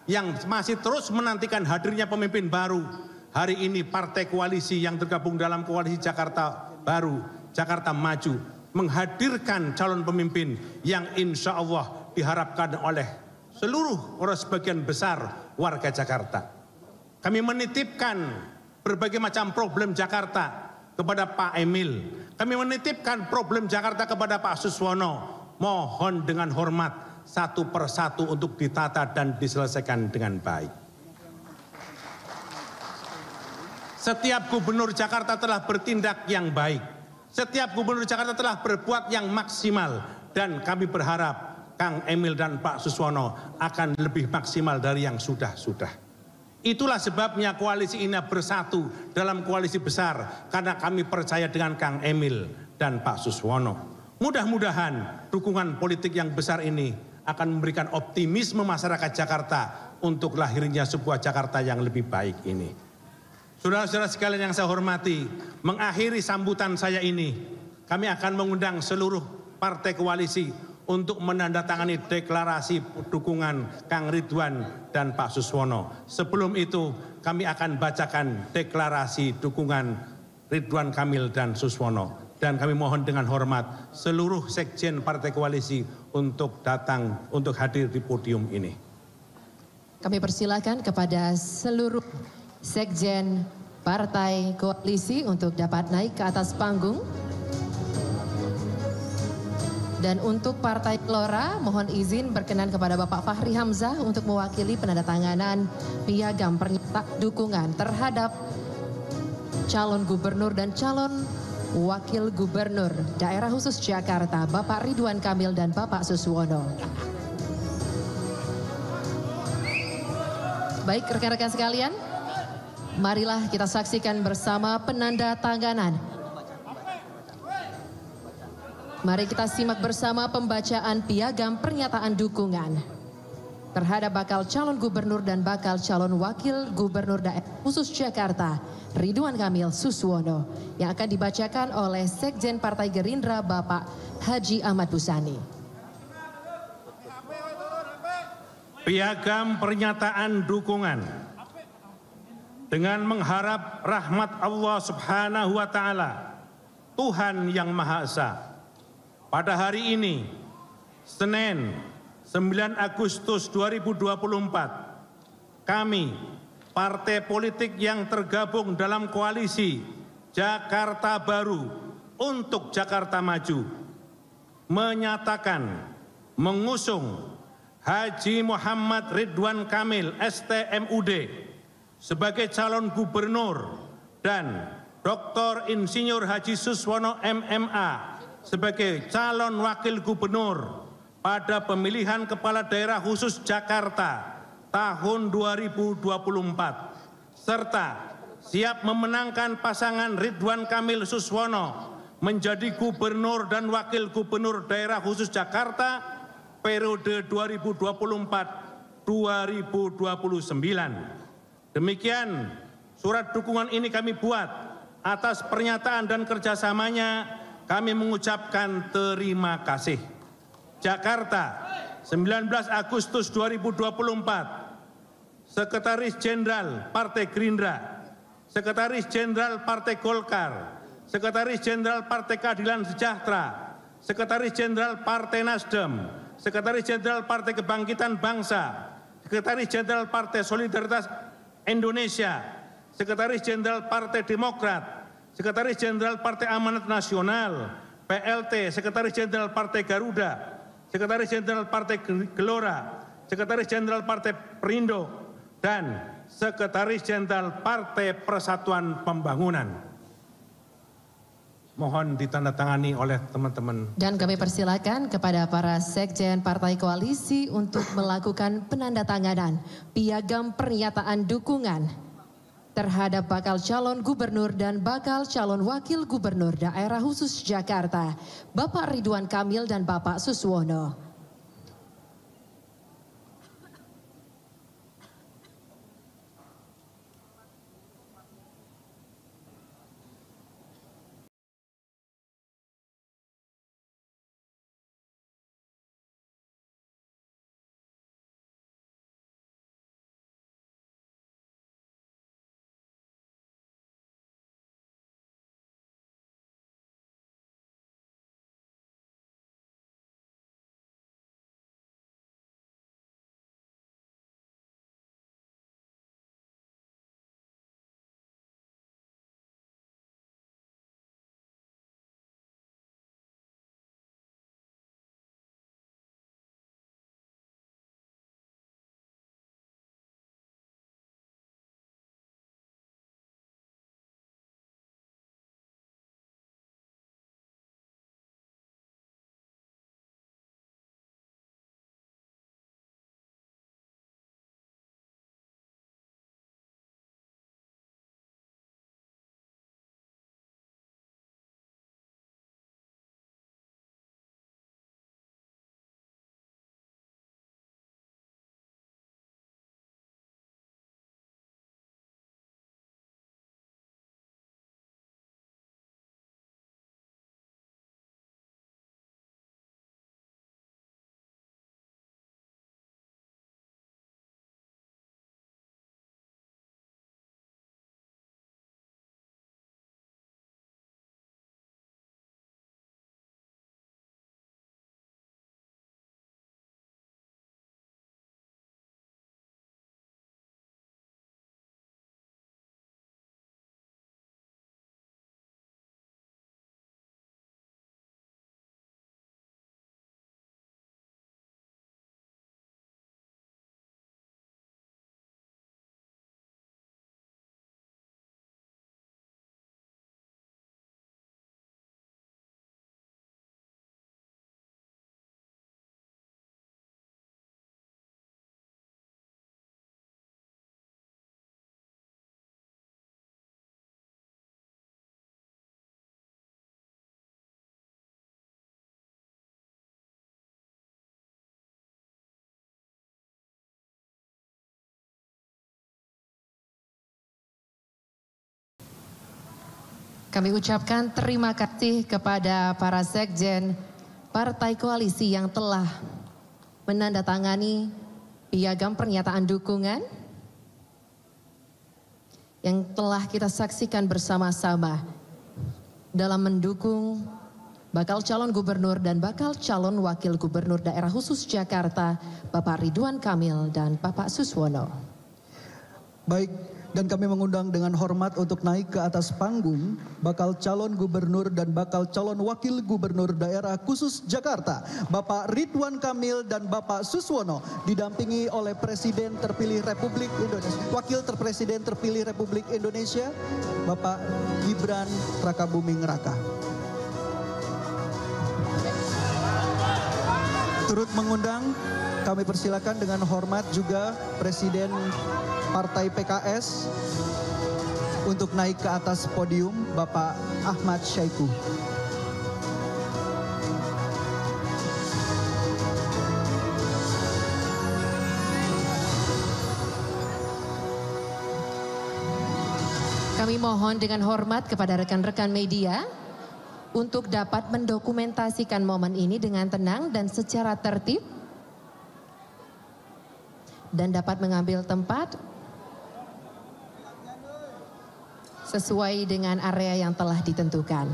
yang masih terus menantikan hadirnya pemimpin baru. Hari ini partai koalisi yang tergabung dalam koalisi Jakarta Baru, Jakarta Maju, menghadirkan calon pemimpin yang insya Allah diharapkan oleh seluruh orang sebagian besar warga Jakarta. Kami menitipkan berbagai macam problem Jakarta kepada Pak Emil. Kami menitipkan problem Jakarta kepada Pak Suswono. Mohon dengan hormat satu persatu untuk ditata dan diselesaikan dengan baik. Setiap gubernur Jakarta telah bertindak yang baik. Setiap gubernur Jakarta telah berbuat yang maksimal. Dan kami berharap Kang Emil dan Pak Suswono akan lebih maksimal dari yang sudah-sudah. Itulah sebabnya koalisi ini bersatu dalam koalisi besar. Karena kami percaya dengan Kang Emil dan Pak Suswono. Mudah-mudahan dukungan politik yang besar ini akan memberikan optimisme masyarakat Jakarta untuk lahirnya sebuah Jakarta yang lebih baik ini. Saudara-saudara sekalian yang saya hormati, mengakhiri sambutan saya ini, kami akan mengundang seluruh partai koalisi untuk menandatangani deklarasi dukungan Kang Ridwan dan Pak Suswono. Sebelum itu, kami akan bacakan deklarasi dukungan Ridwan Kamil dan Suswono. Dan kami mohon dengan hormat seluruh sekjen partai koalisi untuk datang, untuk hadir di podium ini. Kami persilakan kepada seluruh sekjen partai koalisi untuk dapat naik ke atas panggung. Dan untuk Partai Gelora, mohon izin berkenan kepada Bapak Fahri Hamzah untuk mewakili penandatanganan piagam pernyataan dukungan terhadap calon gubernur dan calon wakil gubernur daerah khusus Jakarta, Bapak Ridwan Kamil dan Bapak Suswono. Baik rekan-rekan sekalian, marilah kita saksikan bersama penanda tanganan. Mari kita simak bersama pembacaan piagam pernyataan dukungan terhadap bakal calon gubernur dan bakal calon wakil gubernur daerah khusus Jakarta, Ridwan Kamil Suswono, yang akan dibacakan oleh Sekjen Partai Gerindra Bapak Haji Ahmad Busani. Piagam pernyataan dukungan. Dengan mengharap rahmat Allah Subhanahu wa Ta'ala, Tuhan yang Maha Esa, pada hari ini, Senin 9 Agustus 2024, kami, partai politik yang tergabung dalam koalisi Jakarta Baru untuk Jakarta Maju, menyatakan mengusung Haji Muhammad Ridwan Kamil STMUD sebagai calon gubernur dan Dr. Insinyur Haji Suswono MMA sebagai calon wakil gubernur pada pemilihan kepala daerah khusus Jakarta tahun 2024 serta siap memenangkan pasangan Ridwan Kamil Suswono menjadi gubernur dan wakil gubernur daerah khusus Jakarta periode 2024-2029. Demikian surat dukungan ini kami buat. Atas pernyataan dan kerjasamanya kami mengucapkan terima kasih. Jakarta, 19 Agustus 2024, Sekretaris Jenderal Partai Gerindra, Sekretaris Jenderal Partai Golkar, Sekretaris Jenderal Partai Keadilan Sejahtera, Sekretaris Jenderal Partai Nasdem, Sekretaris Jenderal Partai Kebangkitan Bangsa, Sekretaris Jenderal Partai Solidaritas Indonesia, Sekretaris Jenderal Partai Demokrat, Sekretaris Jenderal Partai Amanat Nasional, PLT, Sekretaris Jenderal Partai Garuda, Sekretaris Jenderal Partai Gelora, Sekretaris Jenderal Partai Perindo, dan Sekretaris Jenderal Partai Persatuan Pembangunan. Mohon ditandatangani oleh teman-teman. Dan kami persilakan kepada para sekjen partai koalisi untuk melakukan penandatanganan piagam pernyataan dukungan terhadap bakal calon gubernur dan bakal calon wakil gubernur daerah khusus Jakarta, Bapak Ridwan Kamil dan Bapak Suswono. Kami ucapkan terima kasih kepada para sekjen partai koalisi yang telah menandatangani piagam pernyataan dukungan yang telah kita saksikan bersama-sama dalam mendukung bakal calon gubernur dan bakal calon wakil gubernur daerah khusus Jakarta, Bapak Ridwan Kamil dan Bapak Suswono. Baik, dan kami mengundang dengan hormat untuk naik ke atas panggung bakal calon gubernur dan bakal calon wakil gubernur daerah khusus Jakarta, Bapak Ridwan Kamil dan Bapak Suswono, didampingi oleh Presiden terpilih Republik Indonesia, Wakil Presiden terpilih Republik Indonesia, Bapak Gibran Rakabuming Raka. Turut mengundang, kami persilakan dengan hormat juga Presiden Partai PKS untuk naik ke atas podium, Bapak Ahmad Syaiqo. Kami mohon dengan hormat kepada rekan-rekan media untuk dapat mendokumentasikan momen ini dengan tenang dan secara tertib dan dapat mengambil tempat sesuai dengan area yang telah ditentukan.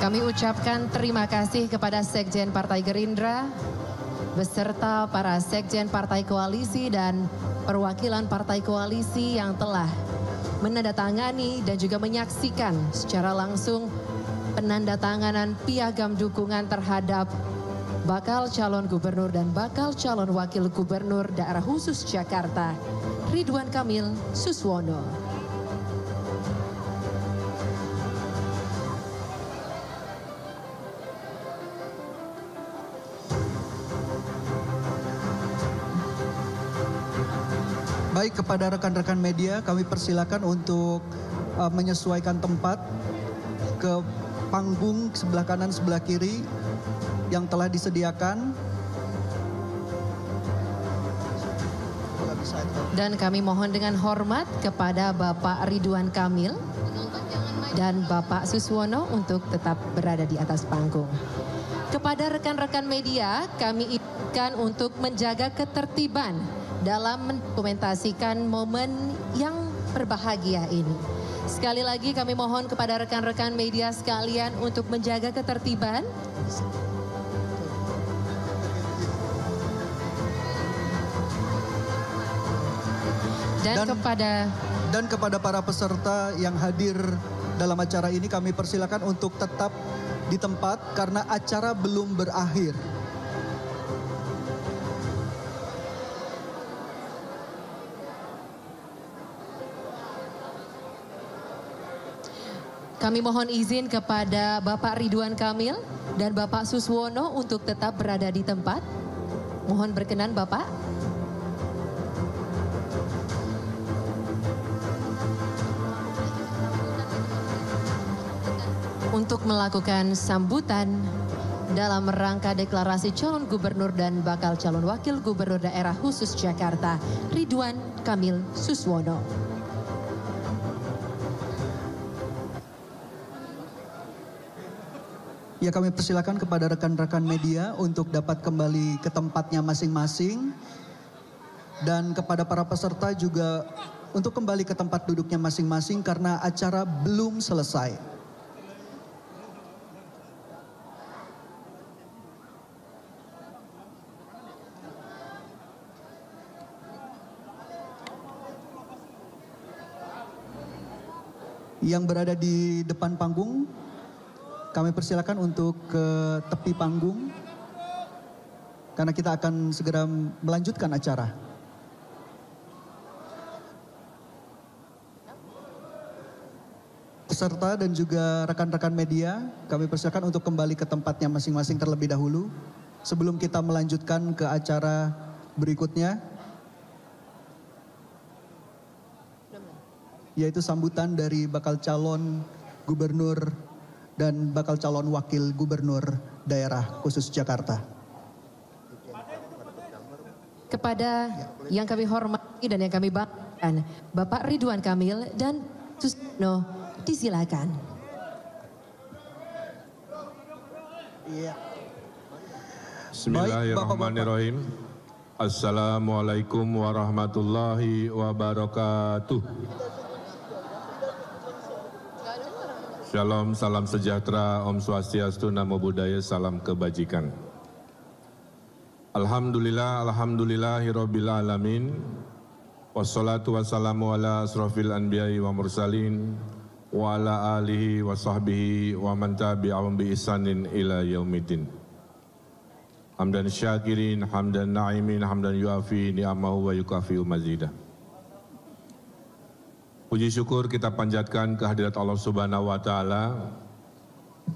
Kami ucapkan terima kasih kepada Sekjen Partai Gerindra beserta para Sekjen Partai Koalisi dan perwakilan Partai Koalisi yang telah menandatangani dan juga menyaksikan secara langsung penandatanganan piagam dukungan terhadap bakal calon gubernur dan bakal calon wakil gubernur daerah khusus Jakarta, Ridwan Kamil Suswono. Baik, kepada rekan-rekan media kami persilakan untuk menyesuaikan tempat ke panggung sebelah kanan sebelah kiri yang telah disediakan. Dan kami mohon dengan hormat kepada Bapak Ridwan Kamil dan Bapak Suswono untuk tetap berada di atas panggung. Kepada rekan-rekan media kami ingatkan untuk menjaga ketertiban dalam mendokumentasikan momen yang berbahagia ini. Sekali lagi kami mohon kepada rekan-rekan media sekalian untuk menjaga ketertiban. Dan kepada para peserta yang hadir dalam acara ini kami persilakan untuk tetap di tempat karena acara belum berakhir. Kami mohon izin kepada Bapak Ridwan Kamil dan Bapak Suswono untuk tetap berada di tempat. Mohon berkenan Bapak. Untuk melakukan sambutan dalam rangka deklarasi calon gubernur dan bakal calon wakil gubernur daerah khusus Jakarta, Ridwan Kamil Suswono. Ya, kami persilakan kepada rekan-rekan media untuk dapat kembali ke tempatnya masing-masing. Dan kepada para peserta juga untuk kembali ke tempat duduknya masing-masing karena acara belum selesai. Yang berada di depan panggung, kami persilakan untuk ke tepi panggung karena kita akan segera melanjutkan acara. Peserta dan juga rekan-rekan media, kami persilakan untuk kembali ke tempatnya masing-masing terlebih dahulu sebelum kita melanjutkan ke acara berikutnya, yaitu sambutan dari bakal calon gubernur dan bakal calon wakil gubernur daerah khusus Jakarta. Kepada yang kami hormati dan yang kami banggakan, Bapak Ridwan Kamil dan Susno, disilakan. Bismillahirrahmanirrahim. Assalamualaikum warahmatullahi wabarakatuh. Shalom, salam sejahtera, Om Swastiastu, Namo Buddhaya, salam kebajikan. Alhamdulillah, alhamdulillahirabbil alamin. Wassalatu wassalamu ala asrofil anbiya'i wa mursalin wa ala alihi wa sahbihi wa man tabi'ahum bi ihsanin ila yaumiddin. Hamdan syakirin, hamdan na'imin, hamdan yuafi ni'amahu wa yukafi'u mazidah. Puji syukur kita panjatkan kehadirat Allah Subhanahu wa Ta'ala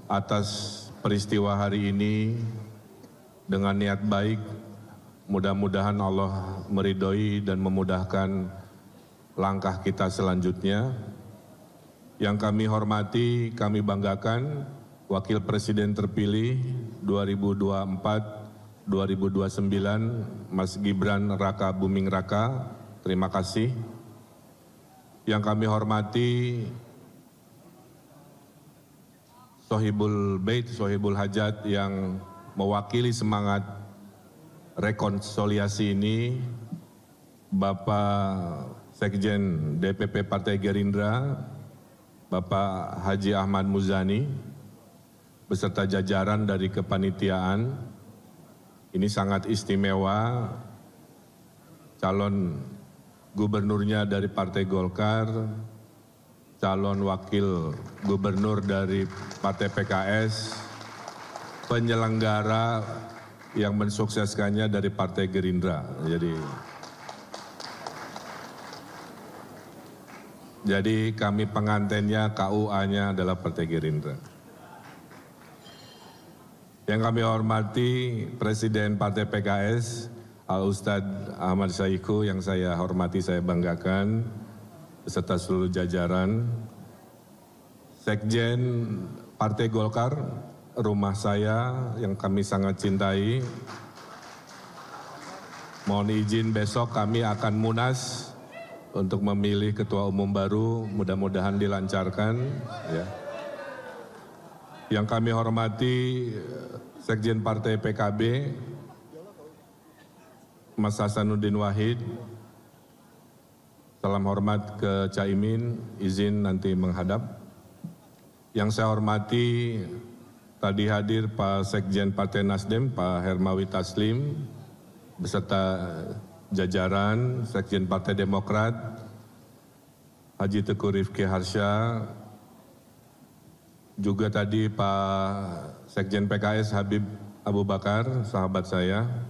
atas peristiwa hari ini dengan niat baik. Mudah-mudahan Allah meridhoi dan memudahkan langkah kita selanjutnya. Yang kami hormati, kami banggakan Wakil Presiden terpilih 2024-2029 Mas Gibran Raka Buming Raka. Terima kasih. Yang kami hormati Sohibul Bait, Sohibul Hajat yang mewakili semangat rekonsiliasi ini, Bapak Sekjen DPP Partai Gerindra, Bapak Haji Ahmad Muzani, beserta jajaran dari kepanitiaan. Ini sangat istimewa, calon gubernurnya dari Partai Golkar, calon wakil gubernur dari Partai PKS, penyelenggara yang mensukseskannya dari Partai Gerindra. Jadi kami pengantennya, KUA-nya adalah Partai Gerindra. Yang kami hormati Presiden Partai PKS, Al-Ustadz Ahmad Saiku, yang saya hormati, saya banggakan, beserta seluruh jajaran. Sekjen Partai Golkar, rumah saya yang kami sangat cintai. Mohon izin besok kami akan munas untuk memilih ketua umum baru, mudah-mudahan dilancarkan. Ya. Yang kami hormati Sekjen Partai PKB, Mas Hasanuddin Wahid. Salam hormat ke Caimin, izin nanti menghadap. Yang saya hormati, tadi hadir Pak Sekjen Partai Nasdem, Pak Hermawi Taslim, beserta jajaran Sekjen Partai Demokrat, Haji Teguh Rifki Harsha, juga tadi Pak Sekjen PKS Habib Abu Bakar, sahabat saya,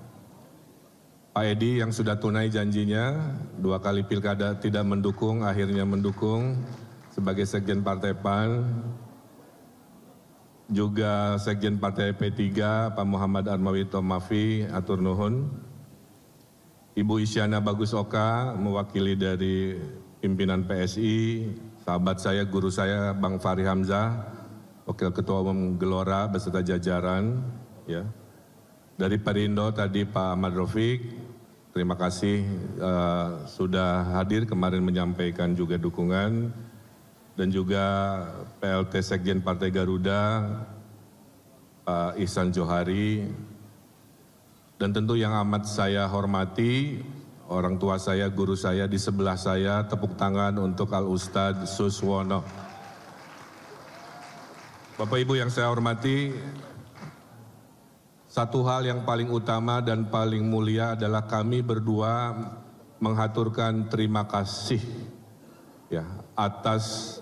Pak Edi yang sudah tunai janjinya, 2 kali pilkada tidak mendukung, akhirnya mendukung sebagai Sekjen Partai PAN. Juga Sekjen Partai P3, Pak Muhammad Armawi Tomafi, atur nuhun. Ibu Isyana Bagus Oka, mewakili dari pimpinan PSI, sahabat saya, guru saya, Bang Fahri Hamzah, Wakil Ketua Umum Gelora beserta jajaran. Ya. Dari Perindo tadi Pak Ahmad Rafiq, terima kasih sudah hadir kemarin menyampaikan juga dukungan. Dan juga PLT Sekjen Partai Garuda, Pak Ihsan Johari, dan tentu yang amat saya hormati, orang tua saya, guru saya di sebelah saya, tepuk tangan untuk Al-Ustadz Suswono. Bapak Ibu yang saya hormati, satu hal yang paling utama dan paling mulia adalah kami berdua menghaturkan terima kasih ya atas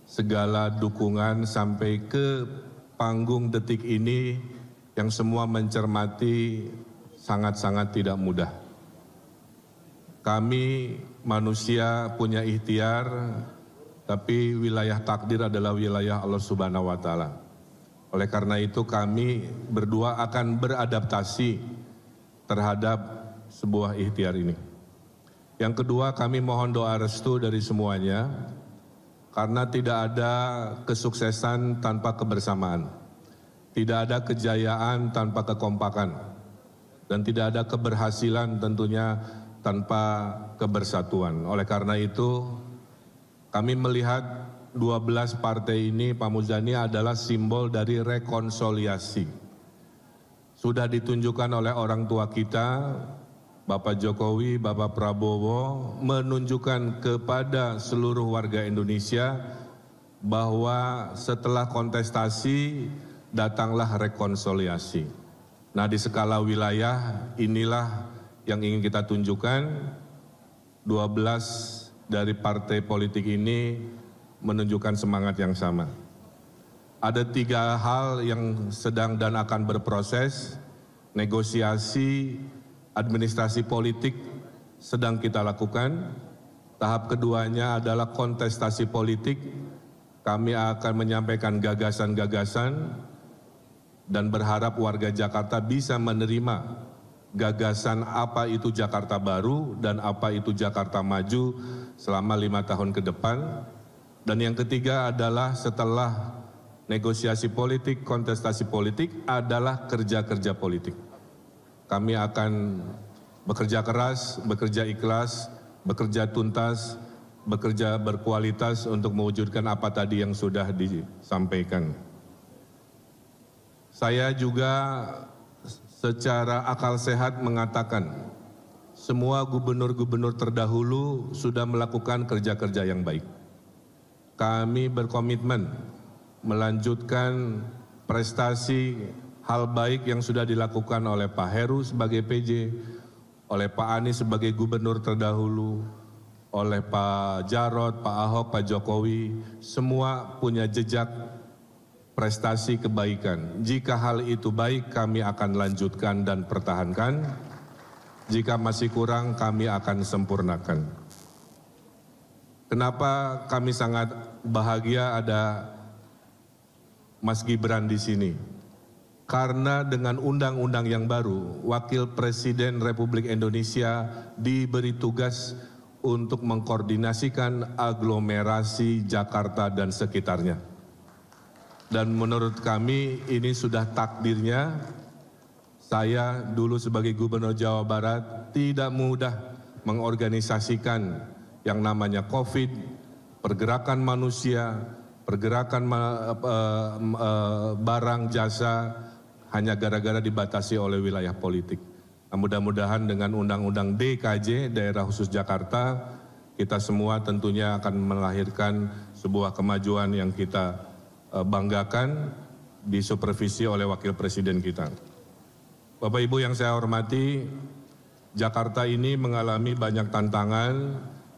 segala dukungan sampai ke panggung detik ini yang semua mencermati sangat-sangat tidak mudah. Kami manusia punya ikhtiar, tapi wilayah takdir adalah wilayah Allah Subhanahu wa Ta'ala. Oleh karena itu kami berdua akan beradaptasi terhadap sebuah ikhtiar ini. Yang kedua, kami mohon doa restu dari semuanya, karena tidak ada kesuksesan tanpa kebersamaan, tidak ada kejayaan tanpa kekompakan, dan tidak ada keberhasilan tentunya tanpa kebersatuan. Oleh karena itu, kami melihat 12 partai ini, Pak Muzani, adalah simbol dari rekonsiliasi. Sudah ditunjukkan oleh orang tua kita, Bapak Jokowi, Bapak Prabowo, menunjukkan kepada seluruh warga Indonesia bahwa setelah kontestasi datanglah rekonsiliasi. Nah, di skala wilayah inilah yang ingin kita tunjukkan. 12 dari partai politik ini menunjukkan semangat yang sama. Ada 3 hal yang sedang dan akan berproses. Negosiasi, administrasi politik sedang kita lakukan. Tahap keduanya adalah kontestasi politik. Kami akan menyampaikan gagasan-gagasan dan berharap warga Jakarta bisa menerima gagasan apa itu Jakarta Baru dan apa itu Jakarta Maju selama 5 tahun ke depan. Dan yang ketiga adalah setelah negosiasi politik, kontestasi politik adalah kerja-kerja politik. Kami akan bekerja keras, bekerja ikhlas, bekerja tuntas, bekerja berkualitas untuk mewujudkan apa tadi yang sudah disampaikan. Saya juga secara akal sehat mengatakan, semua gubernur-gubernur terdahulu sudah melakukan kerja-kerja yang baik. Kami berkomitmen melanjutkan prestasi hal baik yang sudah dilakukan oleh Pak Heru sebagai PJ, oleh Pak Anies sebagai gubernur terdahulu, oleh Pak Jarod, Pak Ahok, Pak Jokowi, semua punya jejak prestasi kebaikan. Jika hal itu baik, kami akan lanjutkan dan pertahankan. Jika masih kurang, kami akan sempurnakan. Kenapa kami sangat bahagia ada Mas Gibran di sini? Karena dengan undang-undang yang baru, Wakil Presiden Republik Indonesia diberi tugas untuk mengkoordinasikan aglomerasi Jakarta dan sekitarnya. Dan menurut kami ini sudah takdirnya. Saya dulu sebagai Gubernur Jawa Barat tidak mudah mengorganisasikan yang namanya COVID, pergerakan manusia, pergerakan barang, jasa, hanya gara-gara dibatasi oleh wilayah politik. Nah, mudah-mudahan dengan Undang-Undang DKJ, Daerah Khusus Jakarta, kita semua tentunya akan melahirkan sebuah kemajuan yang kita banggakan, disupervisi oleh Wakil Presiden kita. Bapak Ibu yang saya hormati, Jakarta ini mengalami banyak tantangan.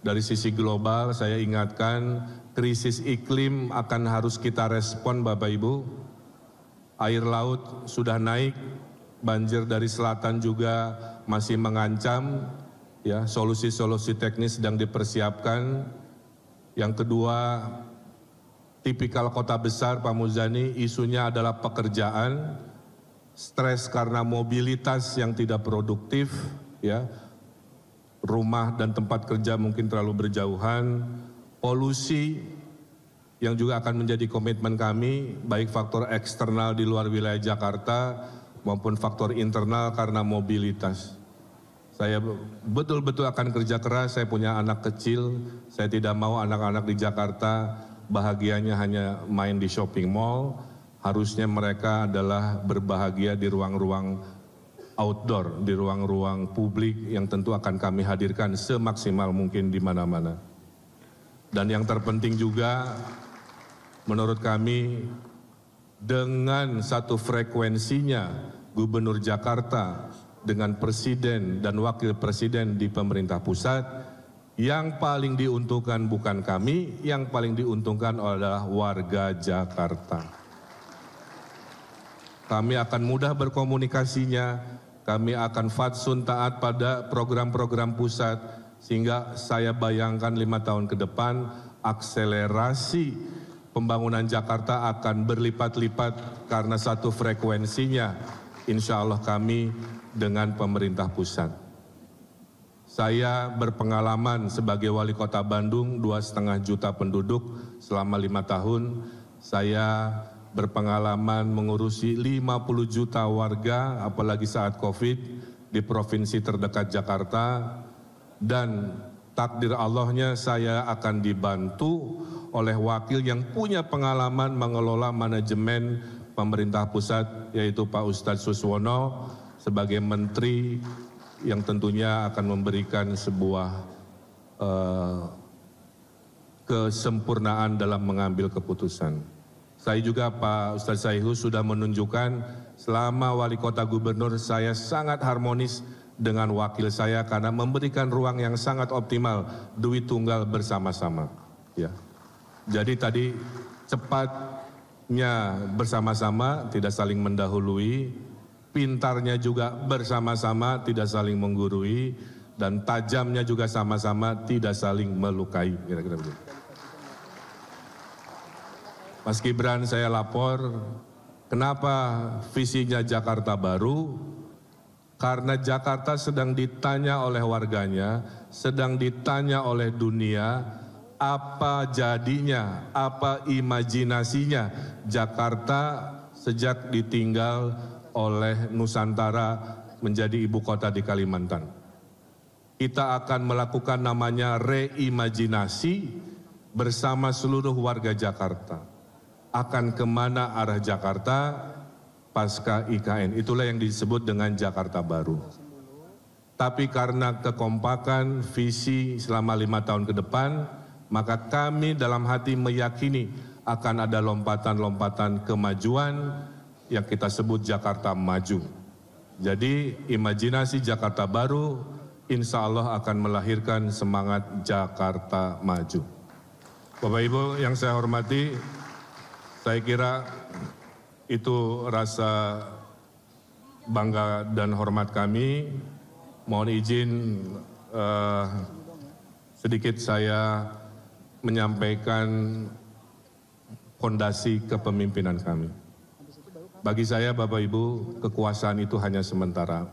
Dari sisi global, saya ingatkan, krisis iklim akan harus kita respon, Bapak Ibu. Air laut sudah naik, banjir dari selatan juga masih mengancam, ya, solusi-solusi teknis sedang dipersiapkan. Yang kedua, tipikal kota besar, Pak Muzani, isunya adalah pekerjaan, stres karena mobilitas yang tidak produktif, ya. Rumah dan tempat kerja mungkin terlalu berjauhan, polusi yang juga akan menjadi komitmen kami, baik faktor eksternal di luar wilayah Jakarta maupun faktor internal karena mobilitas. Saya betul-betul akan kerja keras, saya punya anak kecil, saya tidak mau anak-anak di Jakarta bahagianya hanya main di shopping mall, harusnya mereka adalah berbahagia di ruang-ruang outdoor, di ruang-ruang publik yang tentu akan kami hadirkan semaksimal mungkin di mana-mana. Dan yang terpenting juga menurut kami dengan satu frekuensinya Gubernur Jakarta dengan Presiden dan Wakil Presiden di pemerintah pusat, yang paling diuntungkan bukan kami, yang paling diuntungkan adalah warga Jakarta. Kami akan mudah berkomunikasinya, kami akan fatsun taat pada program-program pusat, sehingga saya bayangkan 5 tahun ke depan akselerasi pembangunan Jakarta akan berlipat-lipat karena satu frekuensinya, insya Allah kami dengan pemerintah pusat. Saya berpengalaman sebagai wali kota Bandung, 2,5 juta penduduk selama 5 tahun. Saya berpengalaman mengurusi 50 juta warga, apalagi saat COVID, di provinsi terdekat Jakarta. Dan takdir Allahnya saya akan dibantu oleh wakil yang punya pengalaman mengelola manajemen pemerintah pusat, yaitu Pak Ustadz Suswono, sebagai menteri yang tentunya akan memberikan sebuah kesempurnaan dalam mengambil keputusan. Saya juga Pak Ustadz Saihu sudah menunjukkan selama wali kota gubernur saya sangat harmonis dengan wakil saya karena memberikan ruang yang sangat optimal, duit tunggal bersama-sama. Ya. Jadi tadi cepatnya bersama-sama, tidak saling mendahului, pintarnya juga bersama-sama, tidak saling menggurui, dan tajamnya juga sama-sama, tidak saling melukai. Kira-kira begitu. Mas Gibran, saya lapor, kenapa visinya Jakarta Baru? Karena Jakarta sedang ditanya oleh warganya, sedang ditanya oleh dunia, apa jadinya, apa imajinasinya Jakarta sejak ditinggal oleh Nusantara menjadi ibu kota di Kalimantan. Kita akan melakukan namanya reimajinasi bersama seluruh warga Jakarta. Akan kemana arah Jakarta pasca IKN, itulah yang disebut dengan Jakarta Baru. Tapi karena kekompakan visi selama 5 tahun ke depan, maka kami dalam hati meyakini akan ada lompatan-lompatan kemajuan yang kita sebut Jakarta Maju. Jadi imajinasi Jakarta Baru insya Allah akan melahirkan semangat Jakarta Maju. Bapak Ibu yang saya hormati, saya kira itu rasa bangga dan hormat kami. Mohon izin sedikit saya menyampaikan fondasi kepemimpinan kami. Bagi saya Bapak Ibu, kekuasaan itu hanya sementara.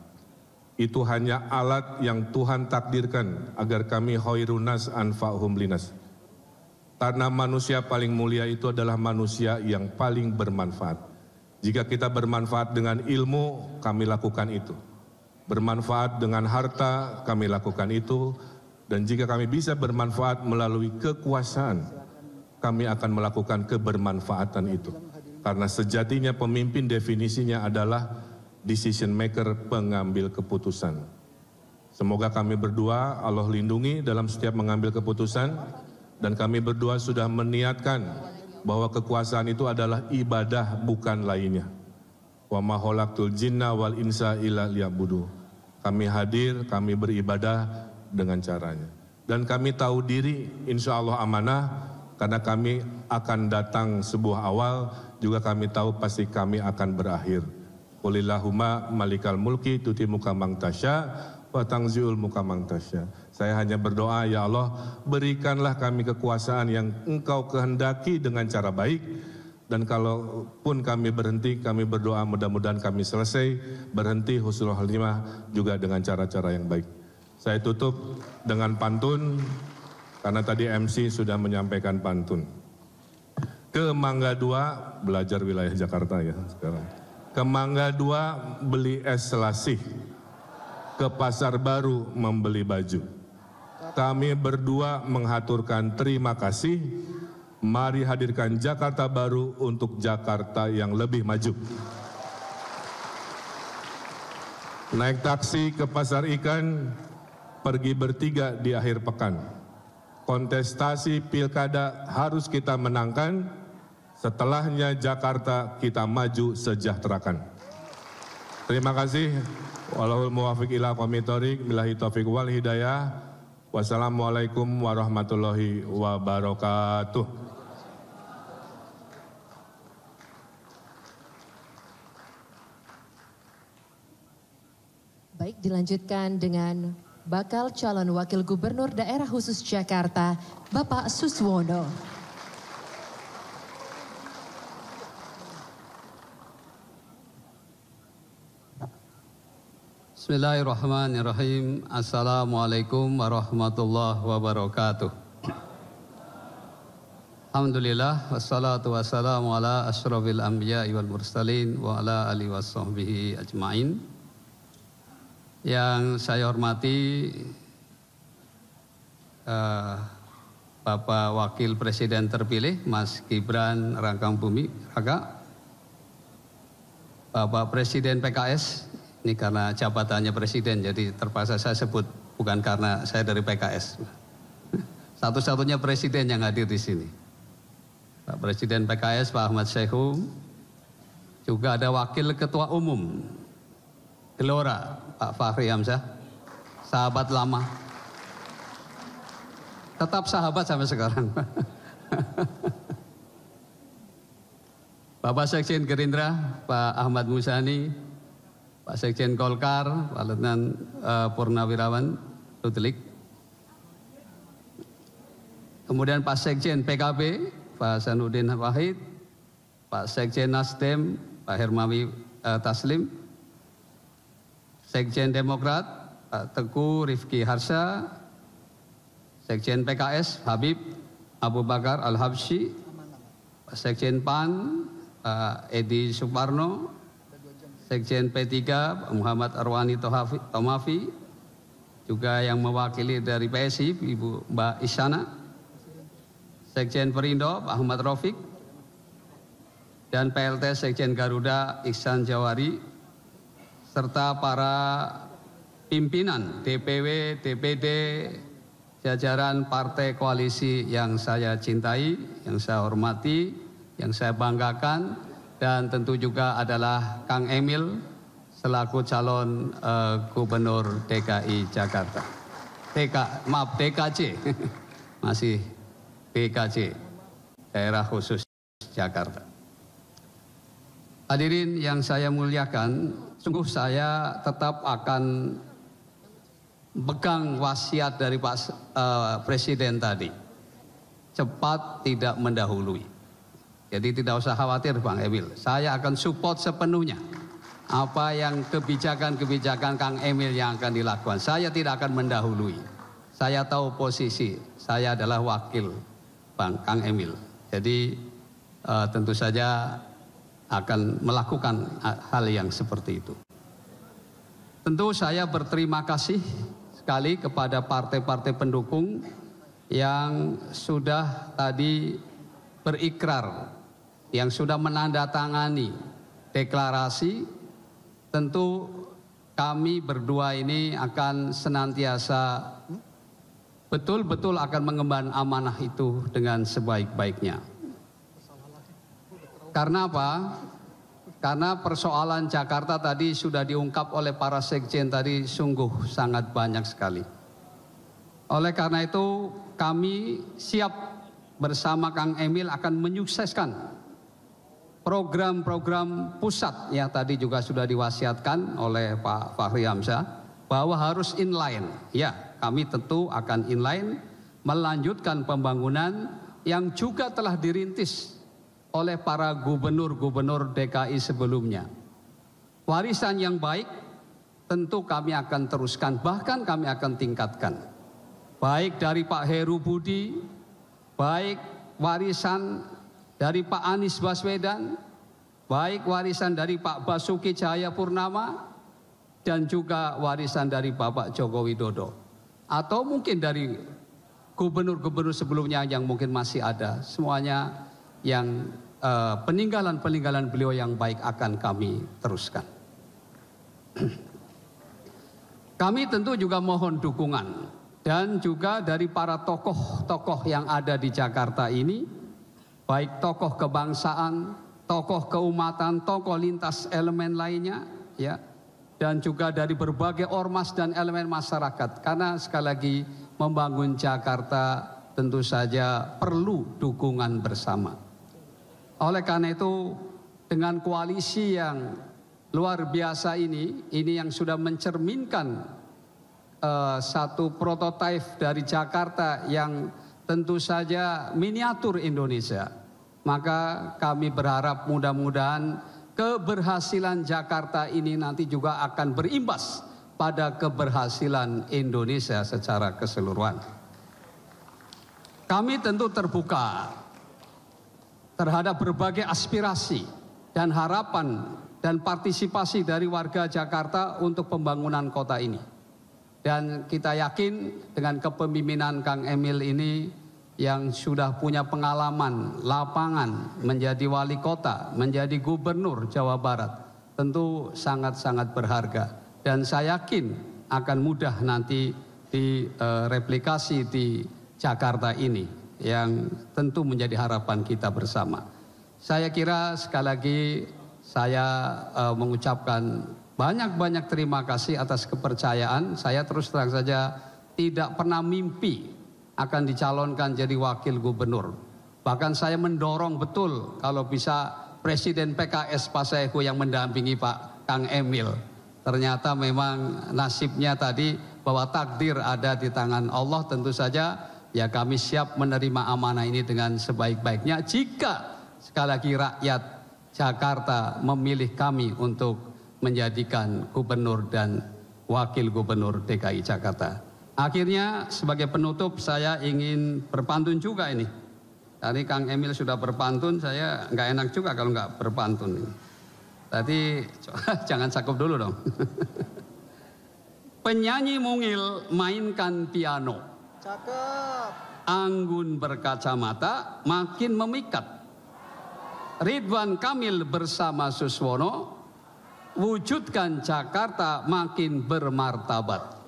Itu hanya alat yang Tuhan takdirkan agar kami khairunas anfa'hum linas. Karena manusia paling mulia itu adalah manusia yang paling bermanfaat. Jika kita bermanfaat dengan ilmu, kami lakukan itu. Bermanfaat dengan harta, kami lakukan itu. Dan jika kami bisa bermanfaat melalui kekuasaan, kami akan melakukan kebermanfaatan itu. Karena sejatinya pemimpin definisinya adalah decision maker, pengambil keputusan. Semoga kami berdua Allah lindungi dalam setiap mengambil keputusan. Dan kami berdua sudah meniatkan bahwa kekuasaan itu adalah ibadah bukan lainnya. Wa ma khalaqtul jinna wal insa illa liya'budu. Kami hadir, kami beribadah dengan caranya. Dan kami tahu diri insya Allah amanah, karena kami akan datang sebuah awal, juga kami tahu pasti kami akan berakhir. Qulillahumma malikal mulki tuti muka mang tasya wa tangziul muka mang tasya. Saya hanya berdoa, ya Allah, berikanlah kami kekuasaan yang Engkau kehendaki dengan cara baik. Dan kalaupun kami berhenti, kami berdoa mudah-mudahan kami selesai berhenti husnul khotimah juga dengan cara-cara yang baik. Saya tutup dengan pantun, karena tadi MC sudah menyampaikan pantun. Ke Mangga 2, belajar wilayah Jakarta ya sekarang. Ke Mangga 2 beli es selasih, ke Pasar Baru membeli baju. Kami berdua menghaturkan terima kasih, Mari hadirkan Jakarta baru untuk Jakarta yang lebih maju. Naik taksi ke pasar ikan, pergi bertiga di akhir pekan. Kontestasi pilkada harus kita menangkan, setelahnya Jakarta kita maju sejahterakan. Terima kasih. Wallahul muwaffiq ila aqwamit thoriq, billahi taufiq wal hidayah. Wassalamualaikum warahmatullahi wabarakatuh. Baik, dilanjutkan dengan bakal calon wakil gubernur daerah khusus Jakarta, Bapak Suswono. Bismillahirrahmanirrahim. Assalamualaikum warahmatullahi wabarakatuh. Alhamdulillah, wassalatu wassalamu ala asyrafil anbiya'i wal mursalin wa ala alihi washabbihi ajmain. Yang saya hormati Bapak Wakil Presiden terpilih Mas Gibran Rakabuming Raka, Bapak Presiden PKS, ini karena jabatannya Presiden jadi terpaksa saya sebut, bukan karena saya dari PKS. Satu-satunya Presiden yang hadir di sini. Pak Presiden PKS Pak Ahmad Saihu, juga ada Wakil Ketua Umum Gelora Pak Fahri Hamzah, sahabat lama, tetap sahabat sampai sekarang. Bapak Sekjen Gerindra Pak Ahmad Muzani, Pak Sekjen Golkar Pak Letnan Purnawirawan Ludlik, kemudian Pak Sekjen PKB Pak Hasanuddin Wahid, Pak Sekjen Nasdem Pak Hermawi Taslim, Sekjen Demokrat Pak Teguh Rifki Harsha, Sekjen PKS Habib Abu Bakar Al-Habsyi, Pak Sekjen PAN Pak Edi Suparno, Sekjen P3 Muhammad Arwani Tomafi, juga yang mewakili dari PSI Ibu Mbak Isyana, Sekjen Perindo Pak Ahmad Rafiq, dan PLT Sekjen Garuda Ihsan Jawari, serta para pimpinan DPW, DPD, jajaran partai koalisi yang saya cintai, yang saya hormati, yang saya banggakan, dan tentu juga adalah Kang Emil selaku calon Gubernur DKI Jakarta. DKJ, masih DKJ, Daerah Khusus Jakarta. Hadirin yang saya muliakan, sungguh saya tetap akan pegang wasiat dari Pak Presiden tadi. Cepat tidak mendahului. Jadi tidak usah khawatir Bang Emil. Saya akan support sepenuhnya apa yang kebijakan-kebijakan Kang Emil yang akan dilakukan. Saya tidak akan mendahului. Saya tahu posisi. Saya adalah wakil Kang Emil. Jadi tentu saja akan melakukan hal yang seperti itu. Tentu saya berterima kasih sekali kepada partai-partai pendukung yang sudah tadi berikrar, yang sudah menandatangani deklarasi. Tentu kami berdua ini akan senantiasa betul-betul akan mengemban amanah itu dengan sebaik-baiknya. Karena apa? Karena persoalan Jakarta tadi sudah diungkap oleh para sekjen tadi sungguh sangat banyak sekali. Oleh karena itu kami siap bersama Kang Emil akan menyukseskan program-program pusat yang tadi juga sudah diwasiatkan oleh Pak Fahri Hamzah bahwa harus inline. Ya, kami tentu akan inline melanjutkan pembangunan yang juga telah dirintis oleh para gubernur-gubernur DKI sebelumnya. Warisan yang baik tentu kami akan teruskan, bahkan kami akan tingkatkan. Baik dari Pak Heru Budi, baik warisan dari Pak Anies Baswedan, baik warisan dari Pak Basuki Cahayapurnama, dan juga warisan dari Bapak Joko Widodo. Atau mungkin dari gubernur-gubernur sebelumnya yang mungkin masih ada, semuanya yang peninggalan-peninggalan beliau yang baik akan kami teruskan. Kami tentu juga mohon dukungan dan juga dari para tokoh-tokoh yang ada di Jakarta ini, baik tokoh kebangsaan, tokoh keumatan, tokoh lintas elemen lainnya, ya, dan juga dari berbagai ormas dan elemen masyarakat. Karena sekali lagi membangun Jakarta tentu saja perlu dukungan bersama. Oleh karena itu, dengan koalisi yang luar biasa ini yang sudah mencerminkan satu prototipe dari Jakarta yang tentu saja miniatur Indonesia. Maka kami berharap mudah-mudahan keberhasilan Jakarta ini nanti juga akan berimbas pada keberhasilan Indonesia secara keseluruhan. Kami tentu terbuka terhadap berbagai aspirasi dan harapan dan partisipasi dari warga Jakarta untuk pembangunan kota ini. Dan kita yakin dengan kepemimpinan Kang Emil ini yang sudah punya pengalaman lapangan menjadi wali kota, menjadi gubernur Jawa Barat, tentu sangat-sangat berharga. Dan saya yakin akan mudah nanti direplikasi di Jakarta ini yang tentu menjadi harapan kita bersama. Saya kira sekali lagi saya mengucapkan banyak-banyak terima kasih atas kepercayaan. Saya terus terang saja tidak pernah mimpi akan dicalonkan jadi wakil gubernur. Bahkan saya mendorong betul kalau bisa Presiden PKS Pak Saihu yang mendampingi Pak Kang Emil. Ternyata memang nasibnya tadi bahwa takdir ada di tangan Allah. Tentu saja ya kami siap menerima amanah ini dengan sebaik-baiknya jika sekali lagi rakyat Jakarta memilih kami untuk menjadikan gubernur dan wakil gubernur DKI Jakarta. Akhirnya sebagai penutup saya ingin berpantun juga ini. Tadi Kang Emil sudah berpantun, saya nggak enak juga kalau nggak berpantun. Tadi jangan cakep dulu dong. Penyanyi mungil mainkan piano. Cakep. Anggun berkacamata makin memikat. Ridwan Kamil bersama Suswono wujudkan Jakarta makin bermartabat.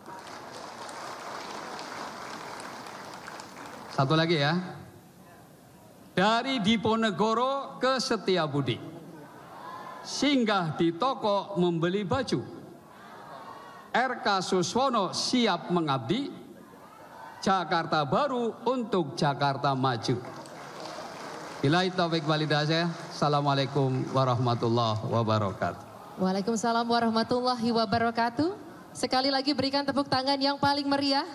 Satu lagi ya. Dari Diponegoro ke Setiabudi. Singgah di toko membeli baju. RK Suswono siap mengabdi. Jakarta baru untuk Jakarta maju. Billahi taufik wal hidayah. Assalamualaikum warahmatullahi wabarakatuh. Waalaikumsalam warahmatullahi wabarakatuh. Sekali lagi berikan tepuk tangan yang paling meriah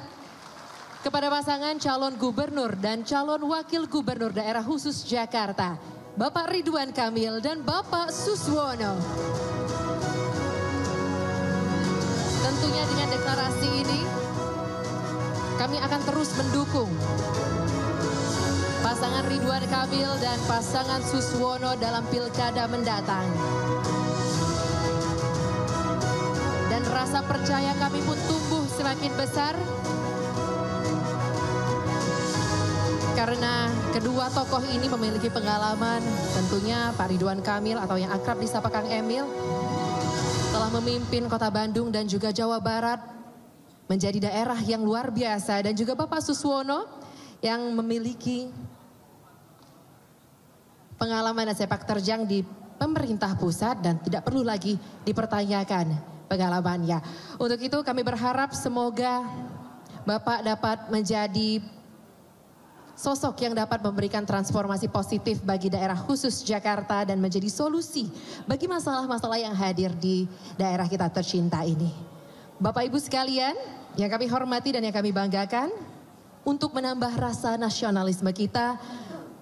kepada pasangan calon gubernur dan calon wakil gubernur daerah khusus Jakarta, Bapak Ridwan Kamil dan Bapak Suswono. Tentunya dengan deklarasi ini kami akan terus mendukung pasangan Ridwan Kamil dan pasangan Suswono dalam pilkada mendatang. Dan rasa percaya kami pun tumbuh semakin besar karena kedua tokoh ini memiliki pengalaman. Tentunya Pak Ridwan Kamil atau yang akrab disapa Kang Emil telah memimpin Kota Bandung dan juga Jawa Barat menjadi daerah yang luar biasa, dan juga Bapak Suswono yang memiliki pengalaman dan sepak terjang di pemerintah pusat dan tidak perlu lagi dipertanyakan pengalamannya. Untuk itu kami berharap semoga Bapak dapat menjadi sosok yang dapat memberikan transformasi positif bagi daerah khusus Jakarta dan menjadi solusi bagi masalah-masalah yang hadir di daerah kita tercinta ini. Bapak Ibu sekalian yang kami hormati dan yang kami banggakan, untuk menambah rasa nasionalisme kita,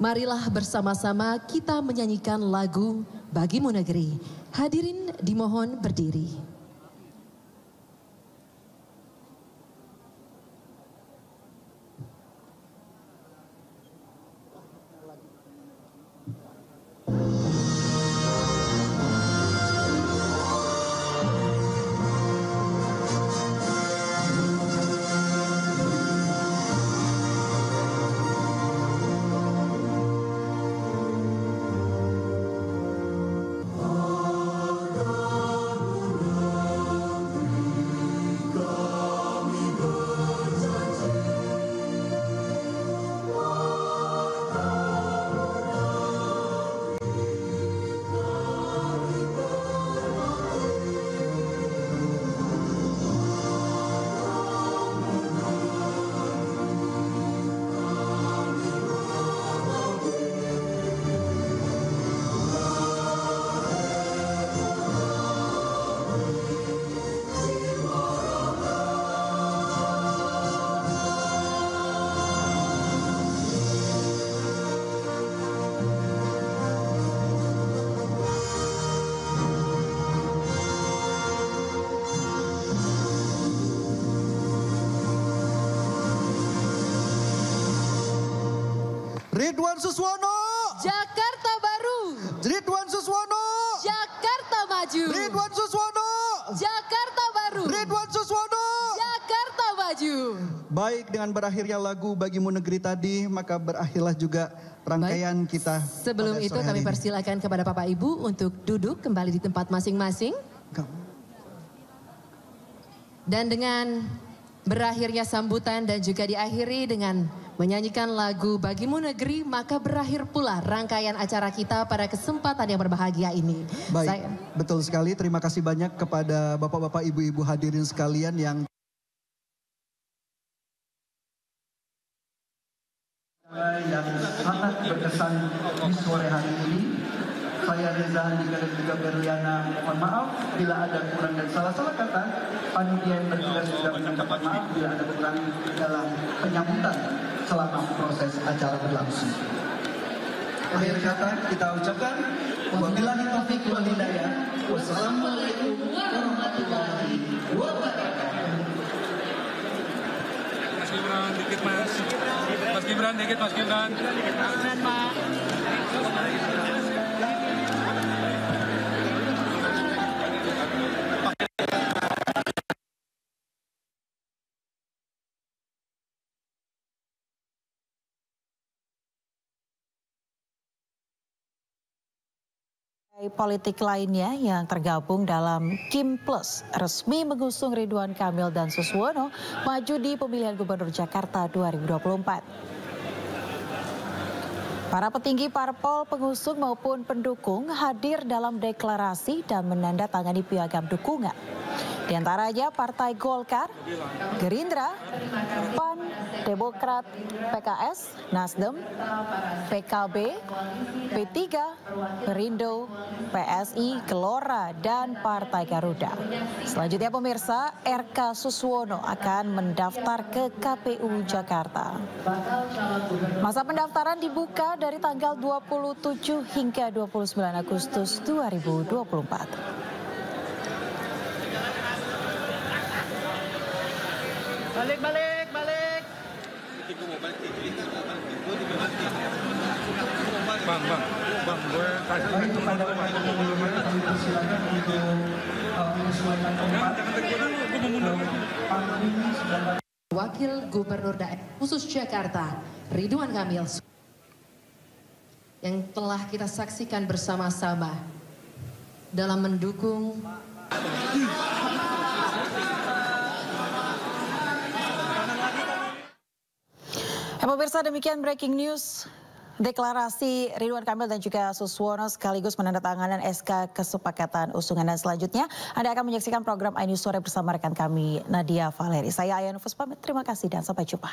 marilah bersama-sama kita menyanyikan lagu Bagimu Negeri. Hadirin dimohon berdiri. Ridwan Suswono. Jakarta Baru. Ridwan Suswono. Jakarta Maju. Ridwan Suswono. Jakarta Baru. Ridwan Suswono. Jakarta Maju. Baik, dengan berakhirnya lagu Bagimu Negeri tadi, maka berakhirlah juga rangkaian kita. Sebelum itu kami persilakan kepada Bapak Ibu untuk duduk kembali di tempat masing-masing. Dan dengan berakhirnya sambutan dan juga diakhiri dengan menyanyikan lagu Bagimu Negeri, maka berakhir pula rangkaian acara kita pada kesempatan yang berbahagia ini. Baik, betul sekali. Terima kasih banyak kepada bapak-bapak, ibu-ibu hadirin sekalian yang sangat berkesan di sore hari ini. Saya Reza Andika dan juga Berliana mohon maaf bila ada kurang dan salah-salah kata. Panitia yang bertugas juga menyampaikan maaf bila ada kurang dalam penyambutan selama proses acara berlangsung. Akhir kata kita ucapkan wabillahi taufiq wal hidayah. Wassalamualaikum warahmatullahi wabarakatuh. Mas Gibran dikit Mas. Mas Gibran dikit Mas Gibran. Pak. Politik lainnya yang tergabung dalam Kim Plus resmi mengusung Ridwan Kamil dan Suswono maju di pemilihan Gubernur Jakarta 2024. Para petinggi parpol pengusung maupun pendukung hadir dalam deklarasi dan menandatangani piagam dukungan. Di antaranya Partai Golkar, Gerindra, PAN, Demokrat, PKS, Nasdem, PKB, P3, Perindo, PSI, Gelora, dan Partai Garuda. Selanjutnya pemirsa, RK Suswono akan mendaftar ke KPU Jakarta. Masa pendaftaran dibuka dari tanggal 27 hingga 29 Agustus 2024. Balik. Bang, gue kasih Wakil Gubernur Daerah Khusus Jakarta, Ridwan Kamil, yang telah kita saksikan bersama-sama dalam mendukung Pemirsa, demikian breaking news. Deklarasi Ridwan Kamil dan juga Suswono sekaligus menandatangani SK kesepakatan usungan. Dan selanjutnya Anda akan menyaksikan program iNews Sore bersama rekan kami Nadia Valeri. Saya Ayanu Fus pamit, terima kasih dan sampai jumpa.